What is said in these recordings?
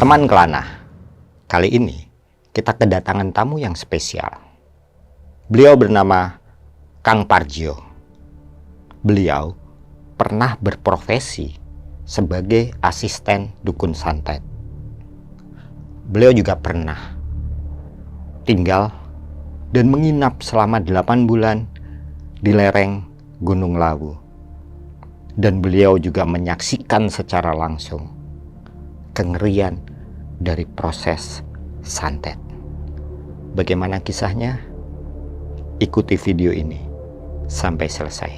Teman Kelana, kali ini kita kedatangan tamu yang spesial. Beliau bernama Kang Parjo. Beliau pernah berprofesi sebagai asisten dukun santet. Beliau juga pernah tinggal dan menginap selama 8 bulan di lereng Gunung Lawu. Dan beliau juga menyaksikan secara langsung kengerian dari proses santet. Bagaimana kisahnya? Ikuti video ini sampai selesai.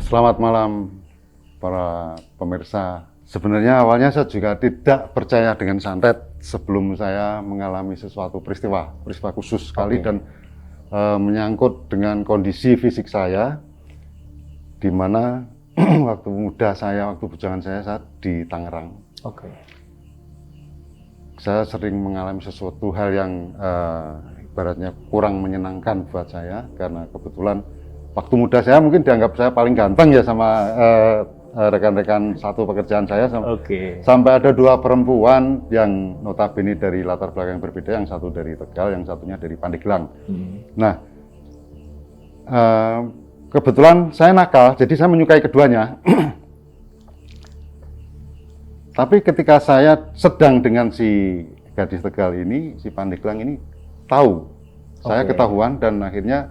Selamat malam para pemirsa. Sebenarnya awalnya saya juga tidak percaya dengan santet sebelum saya mengalami sesuatu peristiwa khusus sekali dan menyangkut dengan kondisi fisik saya, di mana waktu muda saya, waktu bujangan saya di Tangerang. Saya sering mengalami sesuatu hal yang ibaratnya kurang menyenangkan buat saya, karena kebetulan waktu muda saya mungkin dianggap saya paling ganteng ya sama rekan-rekan satu pekerjaan saya. Sampai ada 2 perempuan yang notabene dari latar belakang berbeda, yang satu dari Tegal, yang satunya dari Pandeglang. Nah, kebetulan saya nakal, jadi saya menyukai keduanya. Tapi ketika saya sedang dengan si gadis Tegal ini, si Pandeglang ini tahu, saya ketahuan, dan akhirnya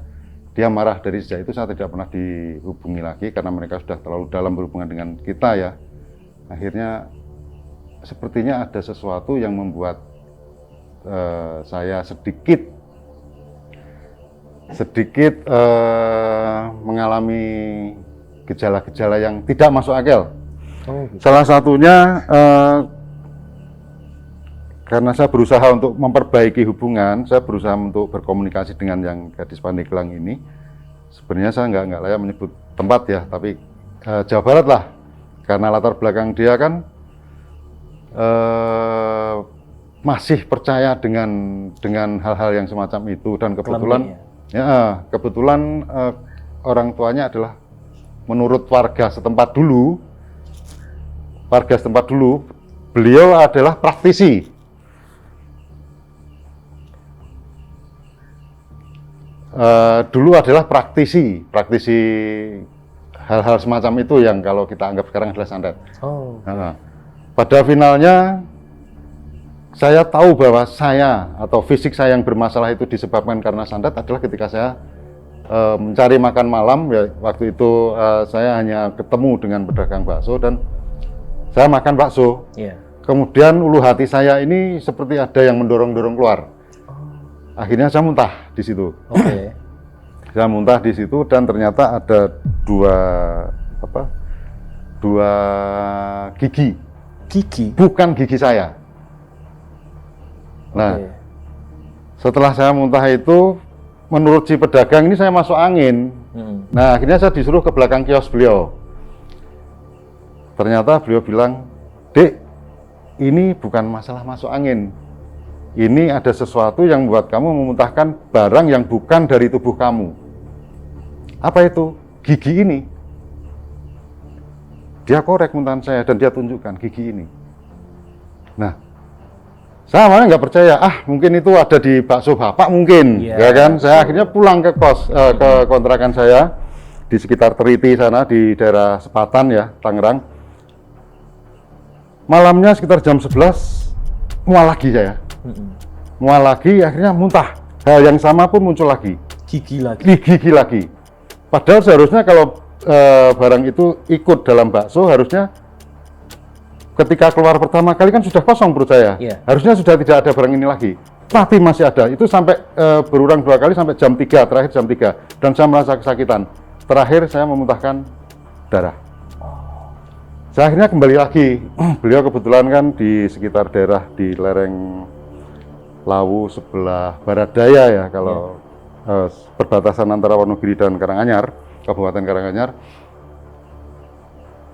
dia marah. Dari sejak itu saya tidak pernah dihubungi lagi karena mereka sudah terlalu dalam berhubungan dengan kita ya. Akhirnya sepertinya ada sesuatu yang membuat saya sedikit mengalami gejala-gejala yang tidak masuk akal. Salah satunya karena saya berusaha untuk memperbaiki hubungan, saya berusaha untuk berkomunikasi dengan yang gadis Pandeglang ini. Sebenarnya saya nggak layak menyebut tempat ya, tapi Jawa Barat lah. Karena latar belakang dia kan masih percaya dengan hal-hal yang semacam itu, dan kebetulan orang tuanya adalah menurut warga setempat dulu, beliau adalah praktisi. Dulu adalah praktisi hal-hal semacam itu yang kalau kita anggap sekarang adalah santet. Pada finalnya saya tahu bahwa saya atau fisik saya yang bermasalah itu disebabkan karena santet adalah ketika saya mencari makan malam ya. Waktu itu saya hanya ketemu dengan pedagang bakso dan saya makan bakso. Kemudian ulu hati saya ini seperti ada yang mendorong-dorong keluar. Akhirnya saya muntah di situ. Saya muntah di situ dan ternyata ada dua gigi. Bukan gigi saya. Nah, setelah saya muntah itu, menurut si pedagang ini saya masuk angin. Nah, akhirnya saya disuruh ke belakang kios beliau. Ternyata beliau bilang, "Dek, ini bukan masalah masuk angin. Ini ada sesuatu yang membuat kamu memuntahkan barang yang bukan dari tubuh kamu." Apa itu? Gigi ini. Dia korek muntahan saya dan dia tunjukkan gigi ini. Nah, saya malah nggak percaya. Mungkin itu ada di bakso bapak mungkin, ya kan? Saya akhirnya pulang ke ke kontrakan saya di sekitar Teriti sana di daerah Sepatan ya, Tangerang. Malamnya sekitar jam 11 mual lagi saya. Mual lagi, akhirnya muntah. Hal yang sama pun muncul lagi. Gigi lagi. Padahal seharusnya kalau barang itu ikut dalam bakso, harusnya ketika keluar pertama kali kan sudah kosong perut saya. Harusnya sudah tidak ada barang ini lagi. Tapi masih ada. Itu sampai berulang 2 kali sampai jam 3, terakhir jam 3. Dan saya merasa kesakitan. Terakhir saya memuntahkan darah. Saya akhirnya kembali lagi. Beliau kebetulan kan di sekitar daerah di lereng Lawu sebelah barat daya ya, kalau perbatasan antara Wonogiri dan Karanganyar, Kabupaten Karanganyar.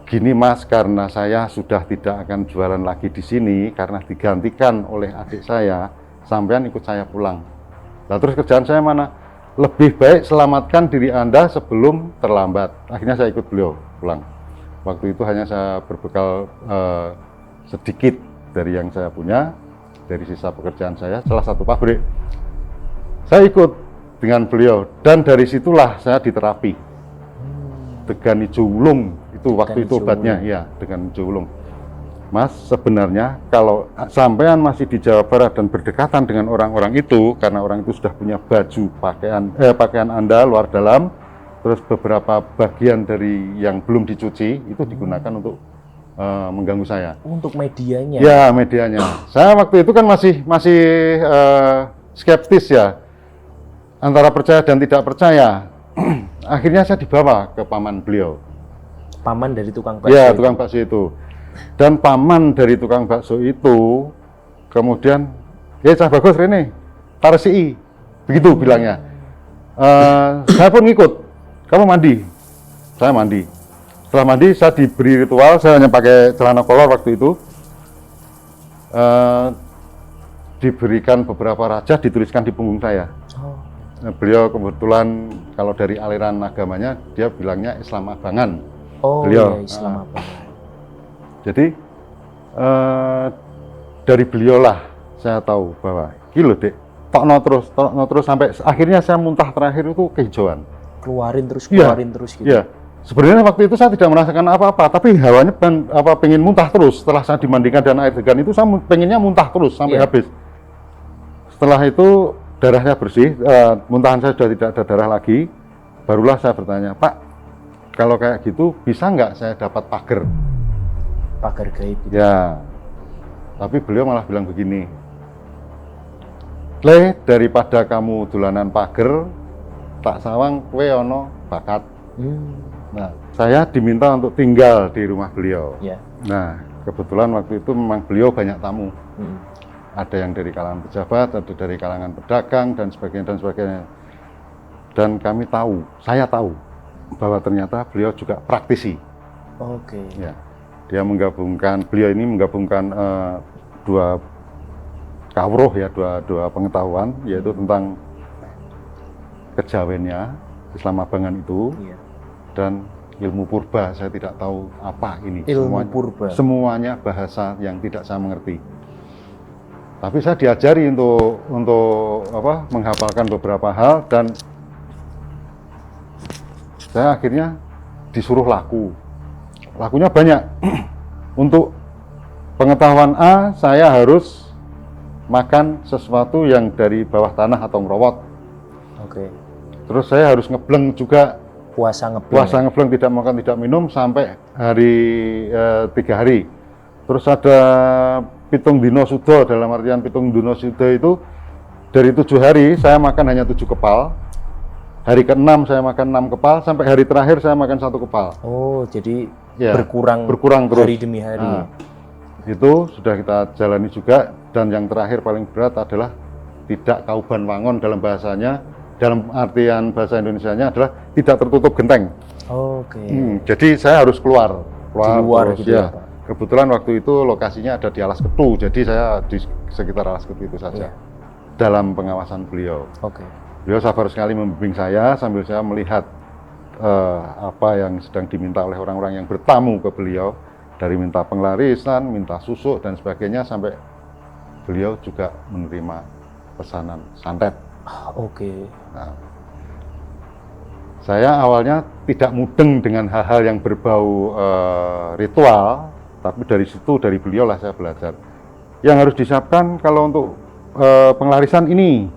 Gini Mas, karena saya sudah tidak akan jualan lagi di sini karena digantikan oleh adik saya, sampean ikut saya pulang. Nah terus kerjaan saya mana? Lebih baik selamatkan diri Anda sebelum terlambat. Akhirnya saya ikut beliau pulang. Waktu itu hanya saya berbekal sedikit dari yang saya punya, dari sisa pekerjaan saya, salah satu pabrik. Saya ikut dengan beliau, dan dari situlah saya diterapi. Degani Jowulung, itu waktu itu obatnya, ya, dengan Jowulung. Mas, sebenarnya kalau sampean masih di Jawa Barat dan berdekatan dengan orang-orang itu, karena orang itu sudah punya baju pakaian Anda luar dalam, terus beberapa bagian dari yang belum dicuci itu digunakan untuk mengganggu saya. Untuk medianya? Ya, medianya. Saya waktu itu kan masih skeptis ya, antara percaya dan tidak percaya. Akhirnya saya dibawa ke paman beliau. Paman dari tukang bakso? Ya, tukang bakso itu. Dan paman dari tukang bakso itu kemudian, ya Cah Bagus Rene, tarsi, begitu bilangnya. Saya pun ngikut. Kamu mandi? Saya mandi. Setelah mandi, saya diberi ritual. Saya hanya pakai celana kolor waktu itu. Diberikan beberapa raja, dituliskan di punggung saya. Beliau kebetulan kalau dari aliran agamanya, dia bilangnya Islam Abangan. Oh, beliau, ya, Islam Abangan. Jadi dari beliaulah saya tahu bahwa gila dek, tokno terus sampai akhirnya saya muntah terakhir itu kehijauan. Keluarin terus gitu. Iya. Sebenarnya waktu itu saya tidak merasakan apa-apa, tapi hawanya pengen muntah terus. Setelah saya dimandikan dengan air degan itu, saya pengennya muntah terus sampai habis. Setelah itu darahnya bersih, muntahan saya sudah tidak ada darah lagi. Barulah saya bertanya, Pak, kalau kayak gitu bisa nggak saya dapat pager? Pagar gaib gitu. Ya, tapi beliau malah bilang begini, Le, daripada kamu dolanan pager, tak sawang kowe ono bakat. Nah, saya diminta untuk tinggal di rumah beliau. Ya. Nah, kebetulan waktu itu memang beliau banyak tamu. Ada yang dari kalangan pejabat, ada dari kalangan pedagang, dan sebagainya. Dan kami tahu, saya tahu, bahwa ternyata beliau juga praktisi. Oke. Ya. Beliau ini menggabungkan dua kawruh ya, dua pengetahuan, yaitu tentang kejawennya, Islam Abangan itu, dan ilmu purba. Saya tidak tahu apa ini. Purba. Semuanya bahasa yang tidak saya mengerti. Tapi saya diajari untuk menghafalkan beberapa hal, dan saya akhirnya disuruh laku. Lakunya banyak. Untuk pengetahuan A, saya harus makan sesuatu yang dari bawah tanah atau ngerowot. Oke. Terus saya harus ngebleng juga. Puasa ngebleng, tidak makan, tidak minum sampai hari 3 hari. Terus ada pitung dino sudo, dalam artian pitung dino sudo itu dari 7 hari saya makan hanya 7 kepal. Hari ke-6 saya makan 6 kepal, sampai hari terakhir saya makan 1 kepal. Oh, jadi ya, berkurang terus hari demi hari. Nah, itu sudah kita jalani juga, dan yang terakhir paling berat adalah tidak kauban wangon, dalam bahasanya, dalam artian bahasa Indonesianya adalah tidak tertutup genteng. Oke. Jadi saya harus keluar terus, gitu ya. Pak. Kebetulan waktu itu lokasinya ada di Alas Ketu, jadi saya di sekitar Alas Ketu itu saja. Dalam pengawasan beliau. Oke. Beliau sabar sekali membimbing saya sambil saya melihat apa yang sedang diminta oleh orang-orang yang bertamu ke beliau, dari minta penglarisan, minta susuk dan sebagainya, sampai beliau juga menerima pesanan santet. Oke. Nah, saya awalnya tidak mudeng dengan hal-hal yang berbau ritual, tapi dari beliau lah saya belajar. Yang harus disiapkan kalau untuk penglarisan ini,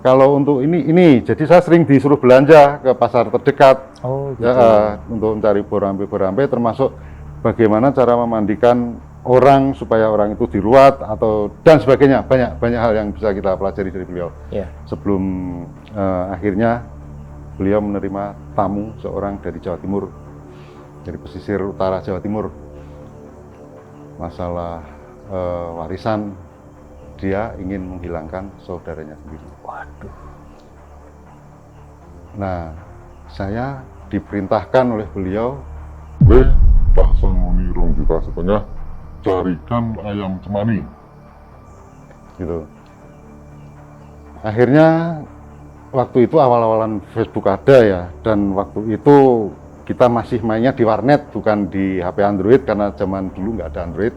kalau untuk ini. Jadi saya sering disuruh belanja ke pasar terdekat. Oh, gitu. Ya, untuk mencari borampe-borampe, termasuk bagaimana cara memandikan orang supaya orang itu diruat atau dan sebagainya. Banyak hal yang bisa kita pelajari dari beliau. Sebelum akhirnya beliau menerima tamu seorang dari Jawa Timur, dari pesisir utara Jawa Timur. Masalah warisan, dia ingin menghilangkan saudaranya sendiri. Waduh. Nah, saya diperintahkan oleh beliau, Pak Sangoni rong juta setengah, carikan ayam cemani. Gitu. Akhirnya waktu itu awal-awalan Facebook ada ya, dan waktu itu kita masih mainnya di warnet, bukan di HP Android karena zaman dulu nggak ada Android.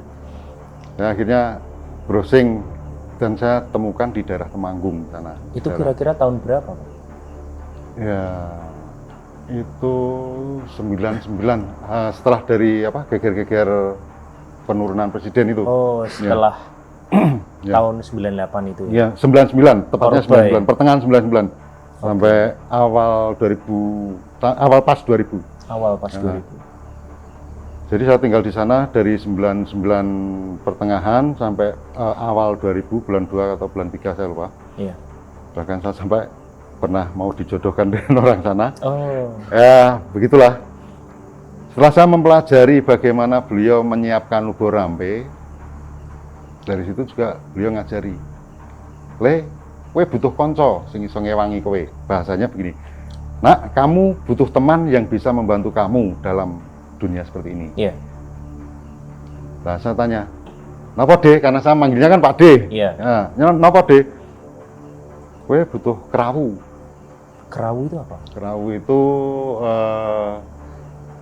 Ya, akhirnya browsing dan saya temukan di daerah Temanggung sana. Itu kira-kira tahun berapa, Pak? Ya, itu 99 setelah dari apa geger-geger penurunan presiden itu. Oh, setelah Ya. tahun 98 itu ya? Ya, 99, tepatnya Orba, 99, pertengahan 99 sampai awal 2000, awal pas 2000. Awal pas Ya. 2000. Jadi saya tinggal di sana dari 99 pertengahan sampai awal 2000, bulan 2 atau bulan 3 saya lupa. Iya. Bahkan saya sampai pernah mau dijodohkan dengan orang sana. Oh, Ya, begitulah. Setelah saya mempelajari bagaimana beliau menyiapkan Lubo Rampe, dari situ juga beliau ngajari. Le, kowe butuh konco sing iso ngewangi kowe. Bahasanya begini. Nak, kamu butuh teman yang bisa membantu kamu dalam dunia seperti ini. iya. Nah, saya tanya, "Napa, De?" Karena saya manggilnya kan Pak De. Iya. Ya, "Napa, De?" Kowe butuh kerawu. Kerawu itu apa? Kerawu itu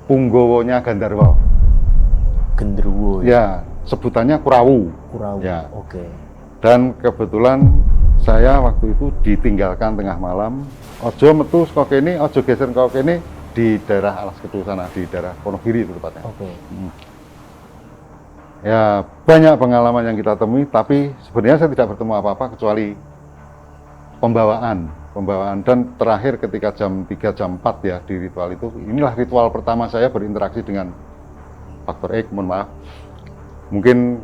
punggawane Gandarwa. Gendruwo. Ya, sebutannya kurawu. Kurawu. Ya. Oke. Dan kebetulan saya waktu itu ditinggalkan tengah malam. Ojo metu saka kene, ojo geser saka kene di daerah Alas Kedu sana, di daerah Wonogiri itu tepatnya. Oke. Ya, banyak pengalaman yang kita temui, tapi sebenarnya saya tidak bertemu apa-apa kecuali pembawaan. Dan terakhir ketika jam 3, jam 4 ya di ritual itu, inilah ritual pertama saya berinteraksi dengan Faktor X, mohon maaf. Mungkin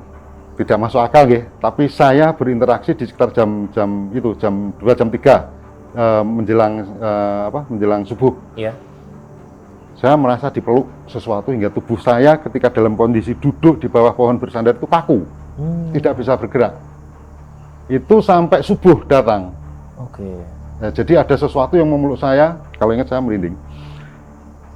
tidak masuk akal ya, tapi saya berinteraksi di sekitar jam 2, jam 3 menjelang subuh. Iya. Saya merasa dipeluk sesuatu hingga tubuh saya ketika dalam kondisi duduk di bawah pohon bersandar itu kaku, tidak bisa bergerak. Itu sampai subuh datang. Oke. Ya, jadi ada sesuatu yang memeluk saya, kalau ingat saya merinding.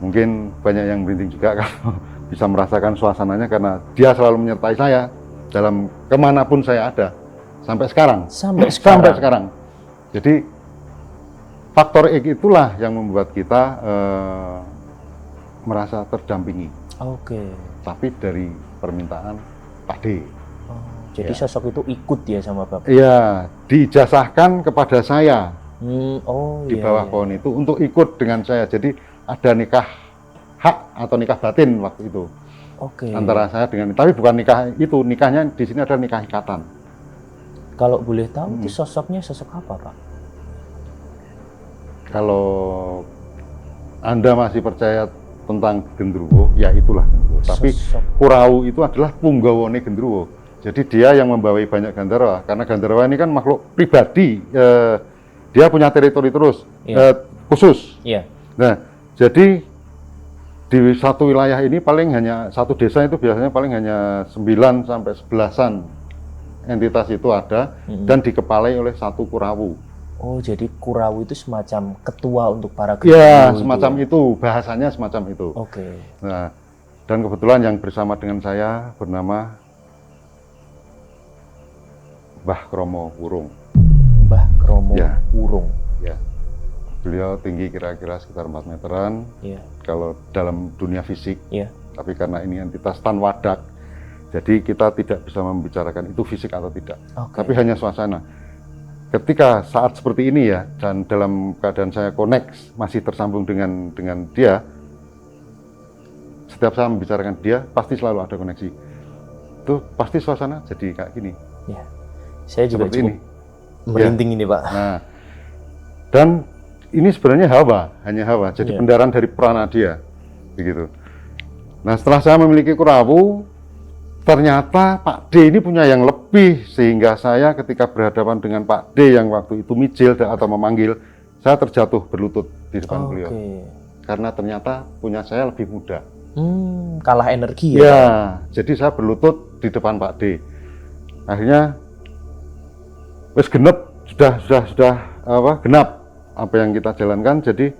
Mungkin banyak yang merinding juga kalau bisa merasakan suasananya karena dia selalu menyertai saya dalam kemanapun saya ada sampai sekarang. Sampai Sampai sekarang. sekarang. Jadi faktor X itulah yang membuat kita merasa terdampingi, Oke. tapi dari permintaan Pak D. Oh, jadi Ya. sosok itu ikut ya sama Bapak? Iya, dijasahkan kepada saya Oh di iya. bawah iya. pohon itu untuk ikut dengan saya. Jadi ada nikah hak atau nikah batin waktu itu Oke. antara saya dengan, tapi bukan nikah itu, nikahnya di sini ada nikah ikatan. Kalau boleh tahu itu sosoknya sosok apa, Pak? Kalau Anda masih percaya tentang Gendruwo, ya itulah Gendruwo. Tapi Sosok. Kurawu itu adalah punggawane Gendruwo. Jadi dia yang membawai banyak Gandarwa, karena Gandarwa ini kan makhluk pribadi, dia punya teritori terus, khusus. Iya. Nah, jadi di satu wilayah ini paling hanya satu desa itu biasanya paling hanya 9 sampai 11-an entitas itu ada dan dikepalai oleh satu Kurawu. Oh, jadi Kurawu itu semacam ketua untuk para Ya, Gendruwo semacam ya? itu, bahasanya semacam itu. Oke. Nah, dan kebetulan yang bersama dengan saya bernama Mbah Kromo Wurung. Mbah Kromo Ya. Wurung. Ya. Beliau tinggi kira-kira sekitar 4 meteran. Iya. Kalau dalam dunia fisik, Iya. tapi karena ini entitas tan wadak, jadi kita tidak bisa membicarakan itu fisik atau tidak. Oke. Tapi hanya suasana. Ketika saat seperti ini ya, dan dalam keadaan saya connect, masih tersambung dengan dia, setiap saya membicarakan dia, pasti selalu ada koneksi. Itu pasti suasana jadi kayak gini. Ya. Saya juga Seperti cukup ini. merinding ini, Pak. Nah, dan ini sebenarnya hawa, hanya hawa. Jadi Iya. kendaraan dari prana dia, begitu. Nah, setelah saya memiliki Kurawu, ternyata Pak D ini punya yang lebih, sehingga saya ketika berhadapan dengan Pak D yang waktu itu mijil atau memanggil, saya terjatuh berlutut di depan beliau. Oke. Karena ternyata punya saya lebih muda. Kalah energi ya? Ya, Pak? jadi saya berlutut di depan Pak D. Akhirnya wis genep, sudah genap apa yang kita jalankan. Jadi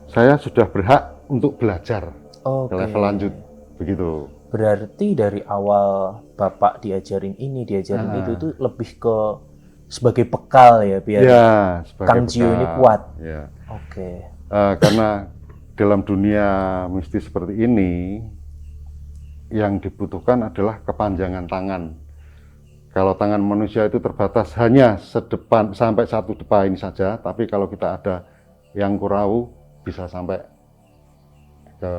saya sudah berhak untuk belajar ke Oke. level lanjut, begitu. Berarti dari awal Bapak diajarin ini, diajarin itu lebih ke sebagai bekal ya biar Ya, sebagai Kang Gio ini bekal. kuat. Ya. Oke. Karena dalam dunia mistis seperti ini, yang dibutuhkan adalah kepanjangan tangan. Kalau tangan manusia itu terbatas hanya sedepan sampai satu depa ini saja, tapi kalau kita ada yang kurau bisa sampai ke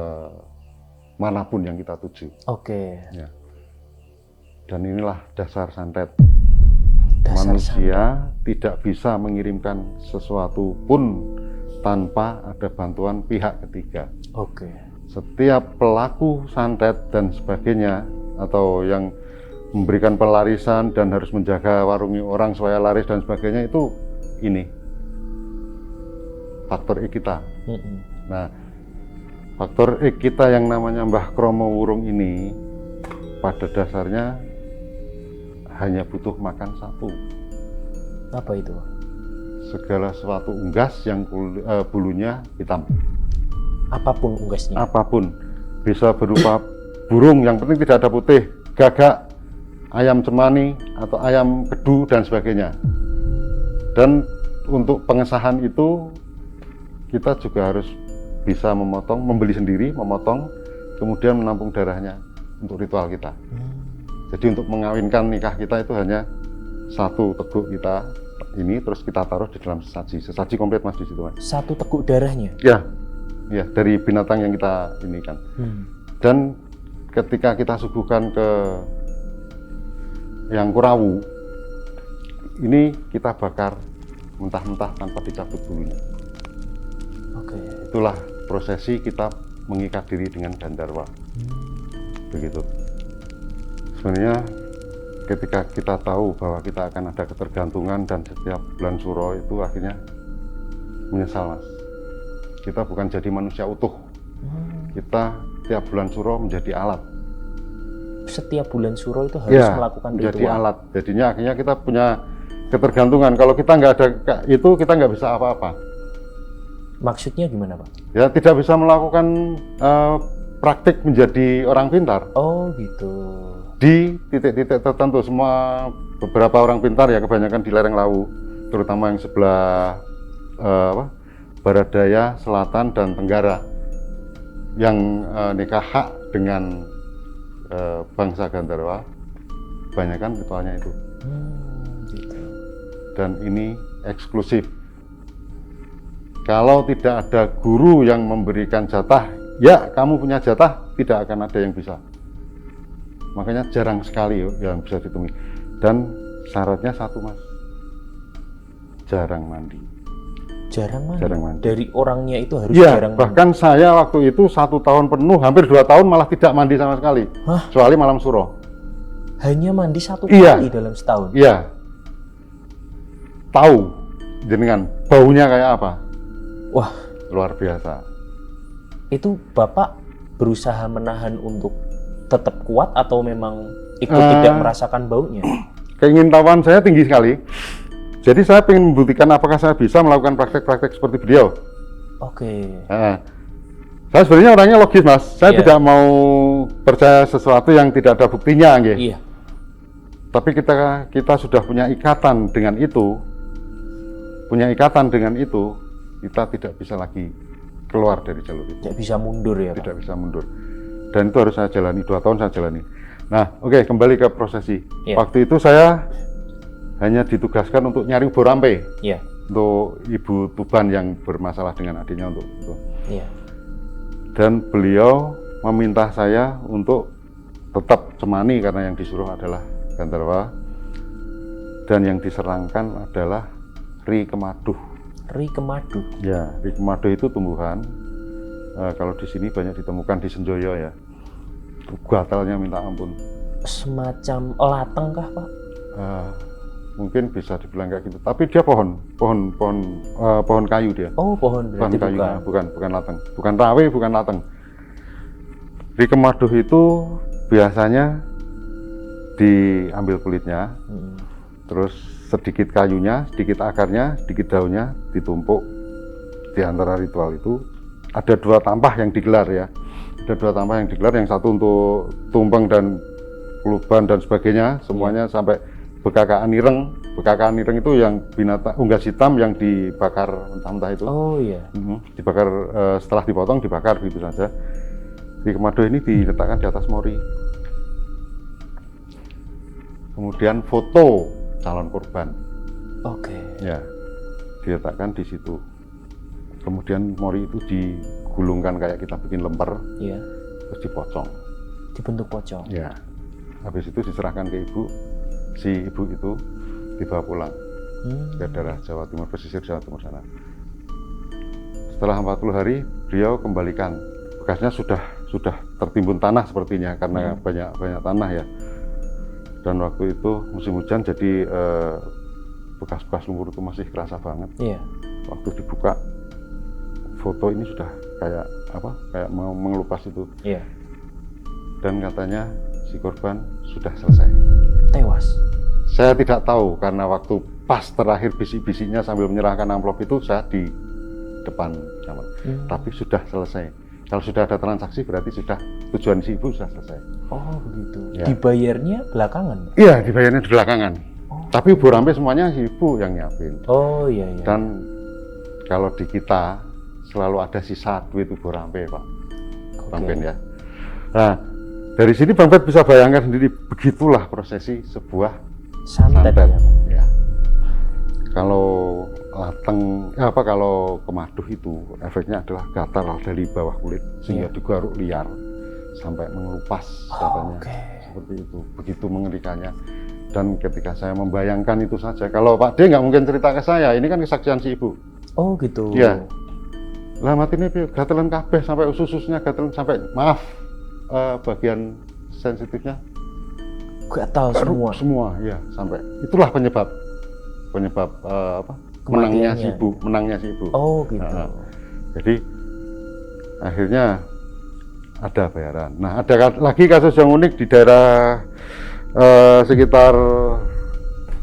manapun yang kita tuju. Oke. Ya. Dan inilah dasar santet. Dasar Manusia tidak bisa mengirimkan sesuatu pun tanpa ada bantuan pihak ketiga. Oke. Setiap pelaku santet dan sebagainya, atau yang memberikan pelarisan dan harus menjaga warungi orang supaya laris dan sebagainya, itu ini faktor E kita. Nah, faktor E kita yang namanya Mbah Kromo Wurung ini pada dasarnya hanya butuh makan satu. Apa itu? Segala sesuatu unggas yang bulunya hitam. Apapun unggasnya. Apapun, bisa berupa burung, yang penting tidak ada putih, gagak, ayam cemani atau ayam kedu dan sebagainya. Dan untuk pengesahan itu kita juga harus bisa memotong, membeli sendiri, memotong, kemudian menampung darahnya untuk ritual kita. Jadi untuk mengawinkan nikah kita itu hanya satu teguk kita ini, terus kita taruh di dalam sesaji komplit Mas di situ Mas. Satu teguk darahnya? Ya, ya dari binatang yang kita ini kan. Dan ketika kita suguhkan ke yang kurawu, ini kita bakar mentah-mentah tanpa dicabut bulunya. Oke. Itulah prosesi kita mengikat diri dengan Gandarwa. Begitu. Sebenarnya ketika kita tahu bahwa kita akan ada ketergantungan dan setiap bulan suro itu akhirnya menyesal Mas. Kita bukan jadi manusia utuh. Kita tiap bulan suro menjadi alat. Setiap bulan suro itu harus melakukan menjadi ritual. alat. Jadinya akhirnya kita punya ketergantungan. Kalau kita nggak ada itu, kita nggak bisa apa-apa. Maksudnya gimana Pak? Ya tidak bisa melakukan praktik menjadi orang pintar. Oh gitu. Di titik-titik tertentu, semua beberapa orang pintar ya kebanyakan di lereng Lawu, terutama yang sebelah barat daya, selatan dan tenggara, yang nikah hak dengan bangsa Gandarwa, kebanyakan ritualnya itu. Gitu. Dan ini eksklusif. Kalau tidak ada guru yang memberikan jatah, ya kamu punya jatah, tidak akan ada yang bisa. Makanya jarang sekali yang bisa ditemui. Dan syaratnya satu Mas, jarang mandi. Jarang mandi? Jarang mandi. Dari orangnya itu harus Ya, jarang bahkan saya waktu itu 1 tahun penuh, hampir 2 tahun malah tidak mandi sama sekali. Hah? Kecuali malam suro. Hanya mandi 1 Iya. kali dalam setahun? Iya. Tahu jenengan baunya kayak apa? Wah, Luar biasa. itu Bapak berusaha menahan untuk tetap kuat atau memang ikut tidak merasakan baunya? Keingintahuan saya tinggi sekali. Jadi saya ingin membuktikan apakah saya bisa melakukan praktek-praktek seperti beliau. Oke. Saya sebenarnya orangnya logis Mas. Saya Iya. tidak mau percaya sesuatu yang tidak ada buktinya, nggih. Iya. Tapi kita sudah punya ikatan dengan itu, kita tidak bisa lagi keluar dari jalur itu. Tidak bisa mundur ya Pak? Tidak bisa mundur. Dan itu harus saya jalani, 2 tahun saya jalani. Nah, oke, kembali ke prosesi. Iya. Waktu itu saya hanya ditugaskan untuk nyari borampe Iya. untuk Ibu Tuban yang bermasalah dengan adiknya untuk itu. Iya. Dan beliau meminta saya untuk tetap cemani karena yang disuruh adalah Gandarwa, dan yang diserangkan adalah Ri Kemaduh. Ri Kemaduh. Ya, Ri Kemaduh itu tumbuhan. Kalau di sini banyak ditemukan di Senjoyo ya. Gatalnya minta ampun. Semacam lateng kah Pak? Mungkin bisa dibilang kayak gitu. Tapi dia pohon kayu dia. Oh, pohon berarti Kayu, bukan. bukan lateng. Bukan rawe, bukan lateng. Ri Kemaduh itu biasanya diambil kulitnya, terus sedikit kayunya, sedikit akarnya, sedikit daunnya ditumpuk di antara ritual itu. Ada 2 tampah yang digelar ya. Ada 2 tampah yang digelar, yang satu untuk tumpeng dan kuluban dan sebagainya, semuanya sampai bekakaan ireng. Bekakaan ireng itu yang binatang unggas hitam yang dibakar mentah-mentah itu. Oh iya. Dibakar setelah dipotong dibakar begitu saja. Di Kemado ini diletakkan di atas mori. Kemudian foto calon korban. Oke. Ya, diletakkan di situ. Kemudian mori itu digulungkan kayak kita bikin lemper, Iya. terus dipocong. Dibentuk pocong. Ya, habis itu diserahkan ke ibu. Si ibu itu dibawa pulang ke daerah Jawa Timur, pesisir Jawa Timur sana. Setelah 40 hari, beliau kembalikan. Bekasnya sudah tertimbun tanah sepertinya karena banyak tanah ya. Dan waktu itu musim hujan, jadi bekas-bekas lumpur itu masih kerasa banget. Iya. Waktu dibuka, foto ini sudah kayak mau mengelupas itu. Iya. Dan katanya si korban sudah selesai. Tewas. Saya tidak tahu karena waktu pas terakhir bisik-bisiknya sambil menyerahkan amplop itu saya di depan kamar. Tapi sudah selesai. Kalau sudah ada transaksi berarti sudah tujuan si ibu sudah selesai. Oh begitu. Ya. Dibayarnya belakangan? Iya, dibayarnya di belakangan. Tapi Borampe semuanya si ibu yang nyiapin. Oh iya iya. Dan kalau di kita selalu ada sisa duit Borampe, Pak. Bang Ben ya. Nah, dari sini Bang Ben bisa bayangkan sendiri begitulah prosesi sebuah Santet ya, Pak. Ya. Kalau lateng, kalau kemaduh itu efeknya adalah gatal dari bawah kulit sehingga digaruk liar sampai mengelupas katanya. Seperti itu, begitu mengerikannya. Dan ketika saya membayangkan itu saja, kalau Pak D nggak mungkin cerita ke saya, ini kan kesaksian si ibu. Oh gitu. Iya. Lah mati ini gatelan kabeh sampai usus-ususnya gatelan sampai bagian sensitifnya gatal semua. Ya sampai itulah penyebab menangnya si ibu. Oh gitu. Jadi akhirnya ada bayaran. Nah, ada lagi kasus yang unik di daerah sekitar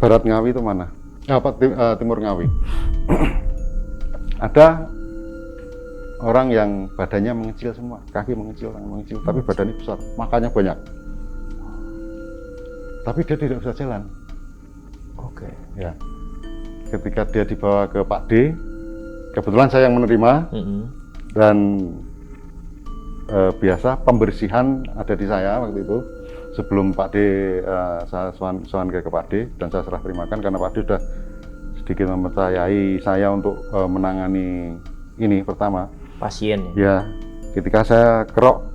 Barat Ngawi itu mana? Timur Ngawi. Ada orang yang badannya mengecil semua, kaki mengecil, tangan mengecil, tapi badannya besar, makannya banyak. Tapi dia tidak bisa jalan. Oke. Ya. Ketika dia dibawa ke Pak D, kebetulan saya yang menerima, dan biasa pembersihan ada di saya waktu itu. Sebelum Pak D, saya sowan ke Pak D dan saya serah terimakan karena Pak D sudah sedikit mempercayai saya untuk menangani ini pertama. Pasien ya? Ya, ketika saya kerok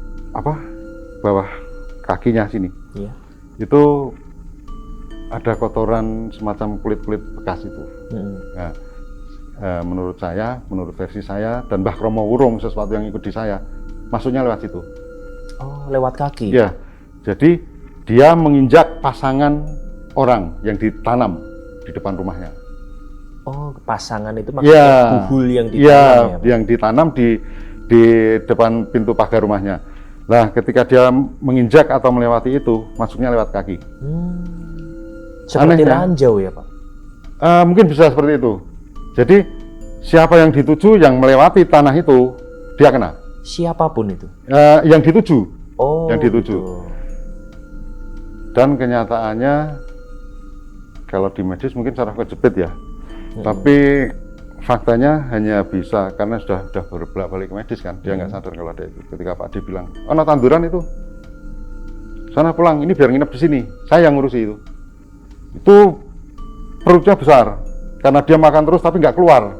bawah kakinya sini, itu ada kotoran semacam kulit-kulit bekas itu. Nah, menurut saya, menurut versi saya dan Mbah Kromo Wurung, sesuatu yang ikut di saya, masuknya lewat situ. Oh, lewat kaki? Ya, jadi dia menginjak pasangan orang yang ditanam di depan rumahnya. Oh, pasangan itu maksudnya buhul yang ditanam ya? Yang ditanam di depan pintu pagar rumahnya. Nah, ketika dia menginjak atau melewati itu, masuknya lewat kaki. Seperti ranjau ya, Pak? Mungkin bisa seperti itu. Jadi, siapa yang dituju, yang melewati tanah itu, dia kena. Siapapun itu? Yang dituju. Oh, yang dituju. Gitu. Dan kenyataannya, kalau di medis mungkin saraf kejepit ya. Tapi faktanya hanya bisa karena sudah berbolak-balik ke medis kan, dia nggak sadar kalau ada itu. Ketika Pak D bilang, oh no tanduran itu, sana pulang, ini biar nginep di sini, saya yang ngurusi itu. Itu perutnya besar karena dia makan terus tapi nggak keluar.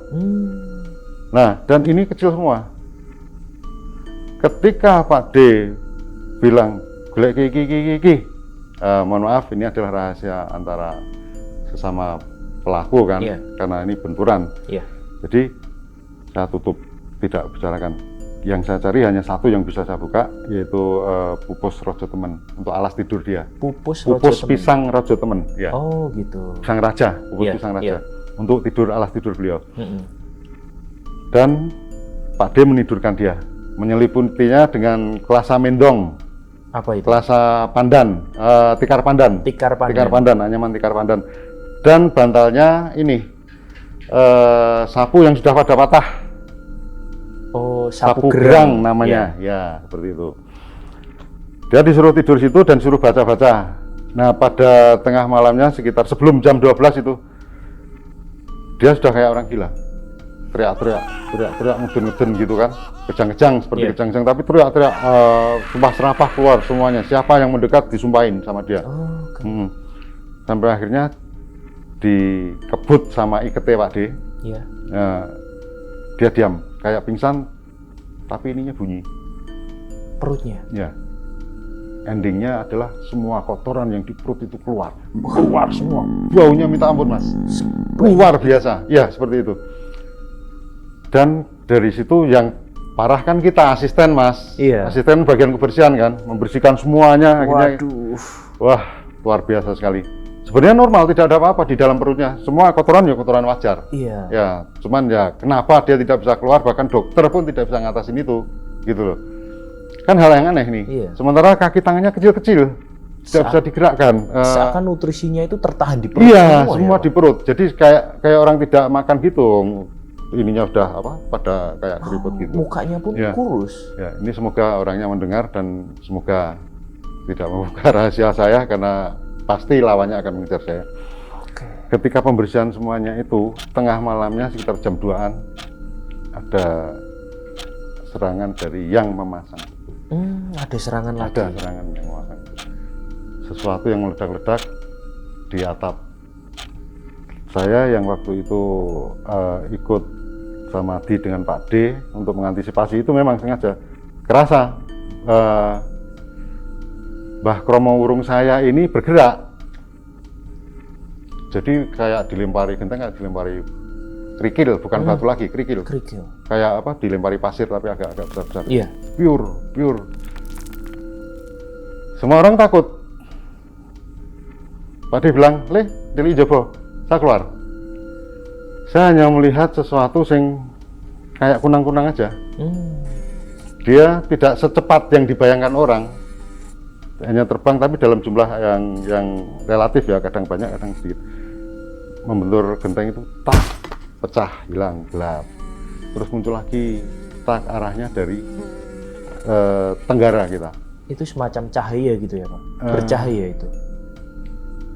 Nah, dan ini kecil semua. Ketika Pak D bilang, golek ki, mohon maaf, ini adalah rahasia antara sesama pelaku kan, karena ini benturan. Jadi saya tutup, tidak bicarakan. Yang saya cari hanya satu yang bisa saya buka, yaitu pupus rojo temen untuk alas tidur dia. Pupus pisang rojo temen. Ya. Oh gitu. Pisang raja, pupus pisang raja untuk tidur alas tidur beliau. Dan Pak D menidurkan dia, menyeliputinya dengan kelasa mendong. Apa itu? Kelasa pandan, tikar pandan. Tikar pandan, anyaman tikar pandan. Dan bantalnya ini sapu yang sudah pada patah. Oh, sapu gerang namanya. Ya, seperti itu. Dia disuruh tidur situ dan suruh baca-baca. Nah, pada tengah malamnya sekitar sebelum jam 12 itu, dia sudah kayak orang gila. Teriak-teriak, ngeden-ngeden gitu kan. Kejang-kejang, seperti kejang-kejang, tapi teriak-teriak, sumpah serapah keluar semuanya. Siapa yang mendekat disumpahin sama dia. Sampai akhirnya dikebut sama iketnya Pak D. Dia diam, kayak pingsan, tapi ininya bunyi. Perutnya? Ya. Endingnya adalah semua kotoran yang di perut itu keluar semua. Baunya minta ampun Mas, luar biasa. Ya seperti itu. Dan dari situ yang parah kan kita asisten Mas, asisten bagian kebersihan kan, membersihkan semuanya. Akhirnya, wah luar biasa sekali. Sebenarnya normal, tidak ada apa-apa di dalam perutnya. Semua kotoran ya kotoran wajar. Ya, cuman ya kenapa dia tidak bisa keluar, bahkan dokter pun tidak bisa ngatasin itu, gitu loh. Kan hal yang aneh nih. Sementara kaki tangannya kecil-kecil, tidak bisa digerakkan. Seakan nutrisinya itu tertahan di perut. Iya, semua di perut. Jadi kayak orang tidak makan gitu. Ininya udah pada kayak keriput gitu. Mukanya pun kurus. Ya, ini semoga orangnya mendengar dan semoga tidak membuka rahasia saya karena pasti lawannya akan mengejar saya. Ketika pembersihan semuanya itu tengah malamnya sekitar jam 2-an ada serangan dari yang memasang. Ada serangan lagi. Ada serangan yang memasang. Sesuatu yang meledak-ledak di atap. Saya yang waktu itu ikut sama Di dengan Pak D untuk mengantisipasi itu memang sengaja kerasa Mbah Kromo Wurung saya ini bergerak. Jadi kayak dilempari genteng, kayak dilempari kerikil, bukan batu lagi, kerikil. Kayak dilempari pasir tapi agak besar-besar. Pure. Semua orang takut. Pak D bilang, "Leh, Deli Jobo, saya keluar." Saya hanya melihat sesuatu yang kayak kunang-kunang aja. Dia tidak secepat yang dibayangkan orang. Hanya terbang tapi dalam jumlah yang relatif ya, kadang banyak, kadang sedikit. Membentur genteng itu, tak, pecah, hilang, gelap. Terus muncul lagi, tak, arahnya dari tenggara kita. Itu semacam cahaya gitu ya Pak? Bercahaya itu?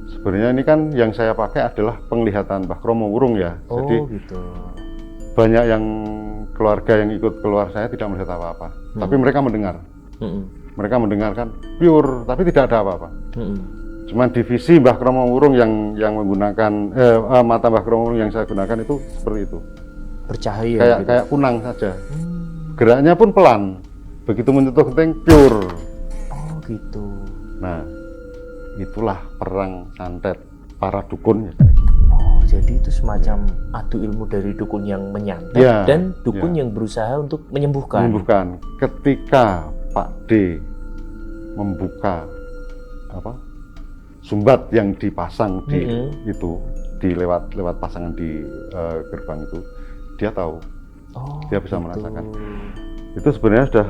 Sebenarnya ini kan yang saya pakai adalah penglihatan Mbah Kromo Wurung ya. Jadi gitu. Banyak yang keluarga yang ikut keluar saya tidak melihat apa-apa. Tapi mereka mendengar. Mereka mendengarkan pure, tapi tidak ada apa-apa. Cuman divisi Mbah Kromo Wurung yang menggunakan mata Mbah Kromo Wurung yang saya gunakan itu seperti itu. Bercahaya. Kayak kunang saja. Geraknya pun pelan. Begitu menyentuh genteng pure. Oh gitu. Nah, itulah perang santet para dukun ya. Oh, jadi itu semacam adu ilmu dari dukun yang menyantet dan dukun yang berusaha untuk menyembuhkan. Ketika Pak D membuka sumbat yang dipasang di itu, lewat pasangan di gerbang itu, dia tahu. Dia bisa merasakan. Itu sebenarnya sudah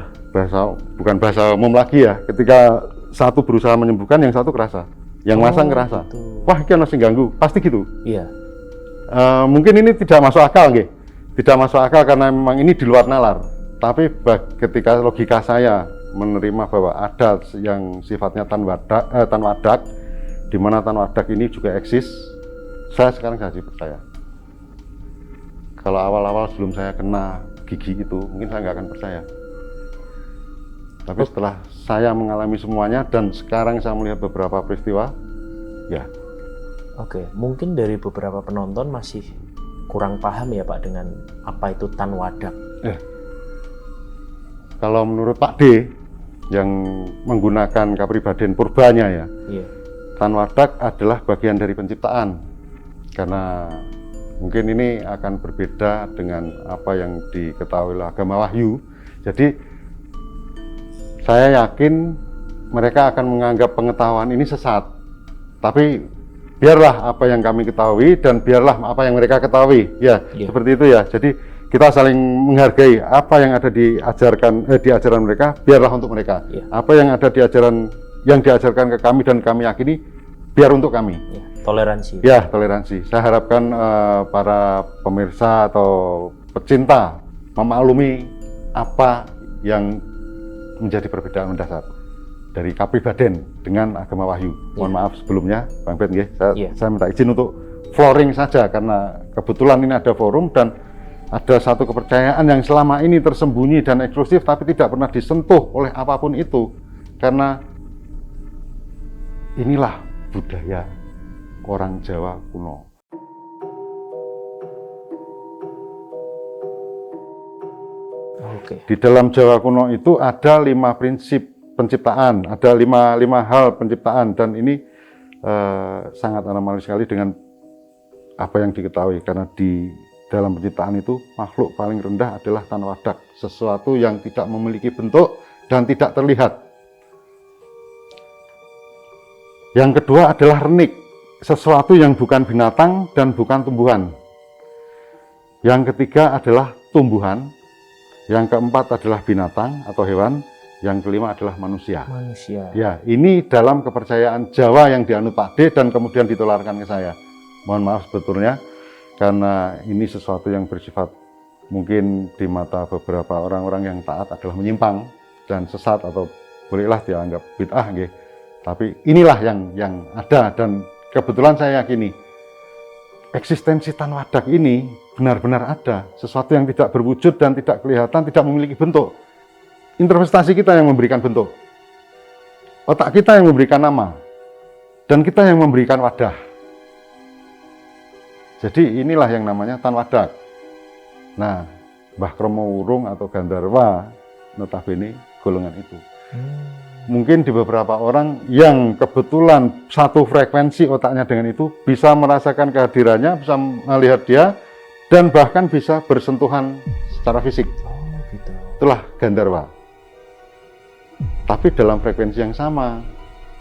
bukan bahasa umum lagi ya. Ketika satu berusaha menyembuhkan, yang satu kerasa, yang masang kerasa. Gitu. Wah, ini masih ganggu, pasti gitu. Iya. Mungkin ini tidak masuk akal, nggih. Tidak masuk akal karena memang ini di luar nalar. Tapi ketika logika saya menerima bahwa ada yang sifatnya tanwadak, di mana tanwadak ini juga eksis, saya sekarang jadi percaya. Kalau awal-awal sebelum saya kena gigi itu, mungkin saya nggak akan percaya. Tapi setelah saya mengalami semuanya dan sekarang saya melihat beberapa peristiwa, ya. Oke, mungkin dari beberapa penonton masih kurang paham ya Pak dengan apa itu tanwadak. Kalau menurut Pak D yang menggunakan kepribadian purbanya ya, tanwadak adalah bagian dari penciptaan. Karena mungkin ini akan berbeda dengan apa yang diketahui oleh agama Wahyu. Jadi saya yakin mereka akan menganggap pengetahuan ini sesat. Tapi biarlah apa yang kami ketahui dan biarlah apa yang mereka ketahui. Ya, seperti itu ya. Jadi kita saling menghargai apa yang ada di ajaran mereka, biarlah untuk mereka. Apa yang ada di yang diajarkan ke kami dan kami yakini, biar untuk kami. Toleransi. Ya, toleransi. Saya harapkan para pemirsa atau pecinta memaklumi apa yang menjadi perbedaan mendasar. dari Kapribaden dengan agama Wahyu. Mohon maaf sebelumnya, Bang Ben, saya minta izin untuk flooring saja karena kebetulan ini ada forum dan ada satu kepercayaan yang selama ini tersembunyi dan eksklusif tapi tidak pernah disentuh oleh apapun itu, karena inilah budaya orang Jawa kuno. Di dalam Jawa kuno itu ada 5 prinsip penciptaan, ada 5 hal penciptaan, dan ini sangat anomali sekali dengan apa yang diketahui, karena di dalam penciptaan itu makhluk paling rendah adalah Tan Wadak, sesuatu yang tidak memiliki bentuk dan tidak terlihat. Yang kedua adalah renik, sesuatu yang bukan binatang dan bukan tumbuhan. Yang ketiga adalah tumbuhan. Yang keempat adalah binatang atau hewan. Yang kelima adalah manusia. Ya, ini dalam kepercayaan Jawa yang dianut Pak D dan kemudian ditularkan ke saya. Mohon maaf sebetulnya, karena ini sesuatu yang bersifat mungkin di mata beberapa orang-orang yang taat adalah menyimpang dan sesat atau bolehlah dianggap bid'ah, nggih. Tapi inilah yang ada, dan kebetulan saya yakini eksistensi Tan Wadak ini benar-benar ada, sesuatu yang tidak berwujud dan tidak kelihatan, tidak memiliki bentuk. Interpretasi kita yang memberikan bentuk, otak kita yang memberikan nama, dan kita yang memberikan wadah. Jadi inilah yang namanya Tan Wadak. Nah, Mbah Kromo Wurung atau Gandarwa notabene golongan itu. Mungkin di beberapa orang yang kebetulan satu frekuensi otaknya dengan itu bisa merasakan kehadirannya, bisa melihat dia, dan bahkan bisa bersentuhan secara fisik. Itulah Gandarwa. Tapi dalam frekuensi yang sama,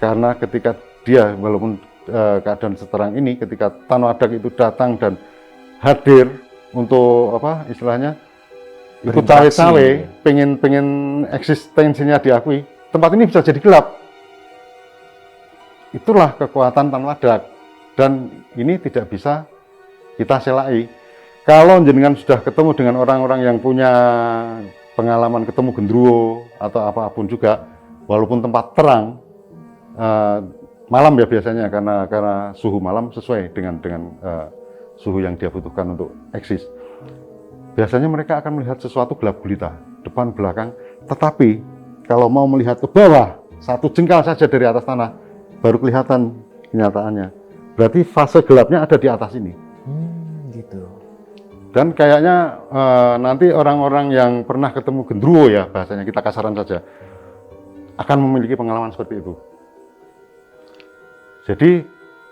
karena ketika dia walaupun keadaan seterang ini, ketika Tan Wadak itu datang dan hadir untuk apa istilahnya ikut cawe-cawe, pengen eksistensinya diakui, tempat ini bisa jadi gelap. Itulah kekuatan Tan Wadak, dan ini tidak bisa kita selai. Kalau jenengan sudah ketemu dengan orang-orang yang punya pengalaman ketemu gendruwo atau apapun juga, walaupun tempat terang, malam ya biasanya, karena suhu malam sesuai dengan suhu yang dia butuhkan untuk eksis. Biasanya mereka akan melihat sesuatu gelap gulita, depan belakang. Tetapi kalau mau melihat ke bawah, 1 jengkal saja dari atas tanah, baru kelihatan kenyataannya. Berarti fase gelapnya ada di atas ini. Gitu. Dan kayaknya nanti orang-orang yang pernah ketemu gendruwo ya, bahasanya kita kasaran saja, akan memiliki pengalaman seperti itu. Jadi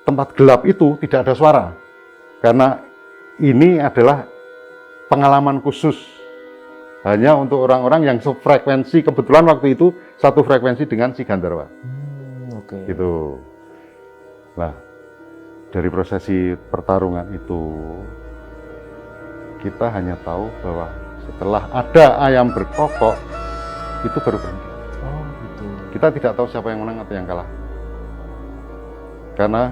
tempat gelap itu tidak ada suara, karena ini adalah pengalaman khusus hanya untuk orang-orang yang sefrekuensi, kebetulan waktu itu satu frekuensi dengan si Gandarwa. Gitu. Nah, dari prosesi pertarungan itu kita hanya tahu bahwa setelah ada ayam berkokok itu baru berhenti. Gitu. Kita tidak tahu siapa yang menang atau yang kalah. Karena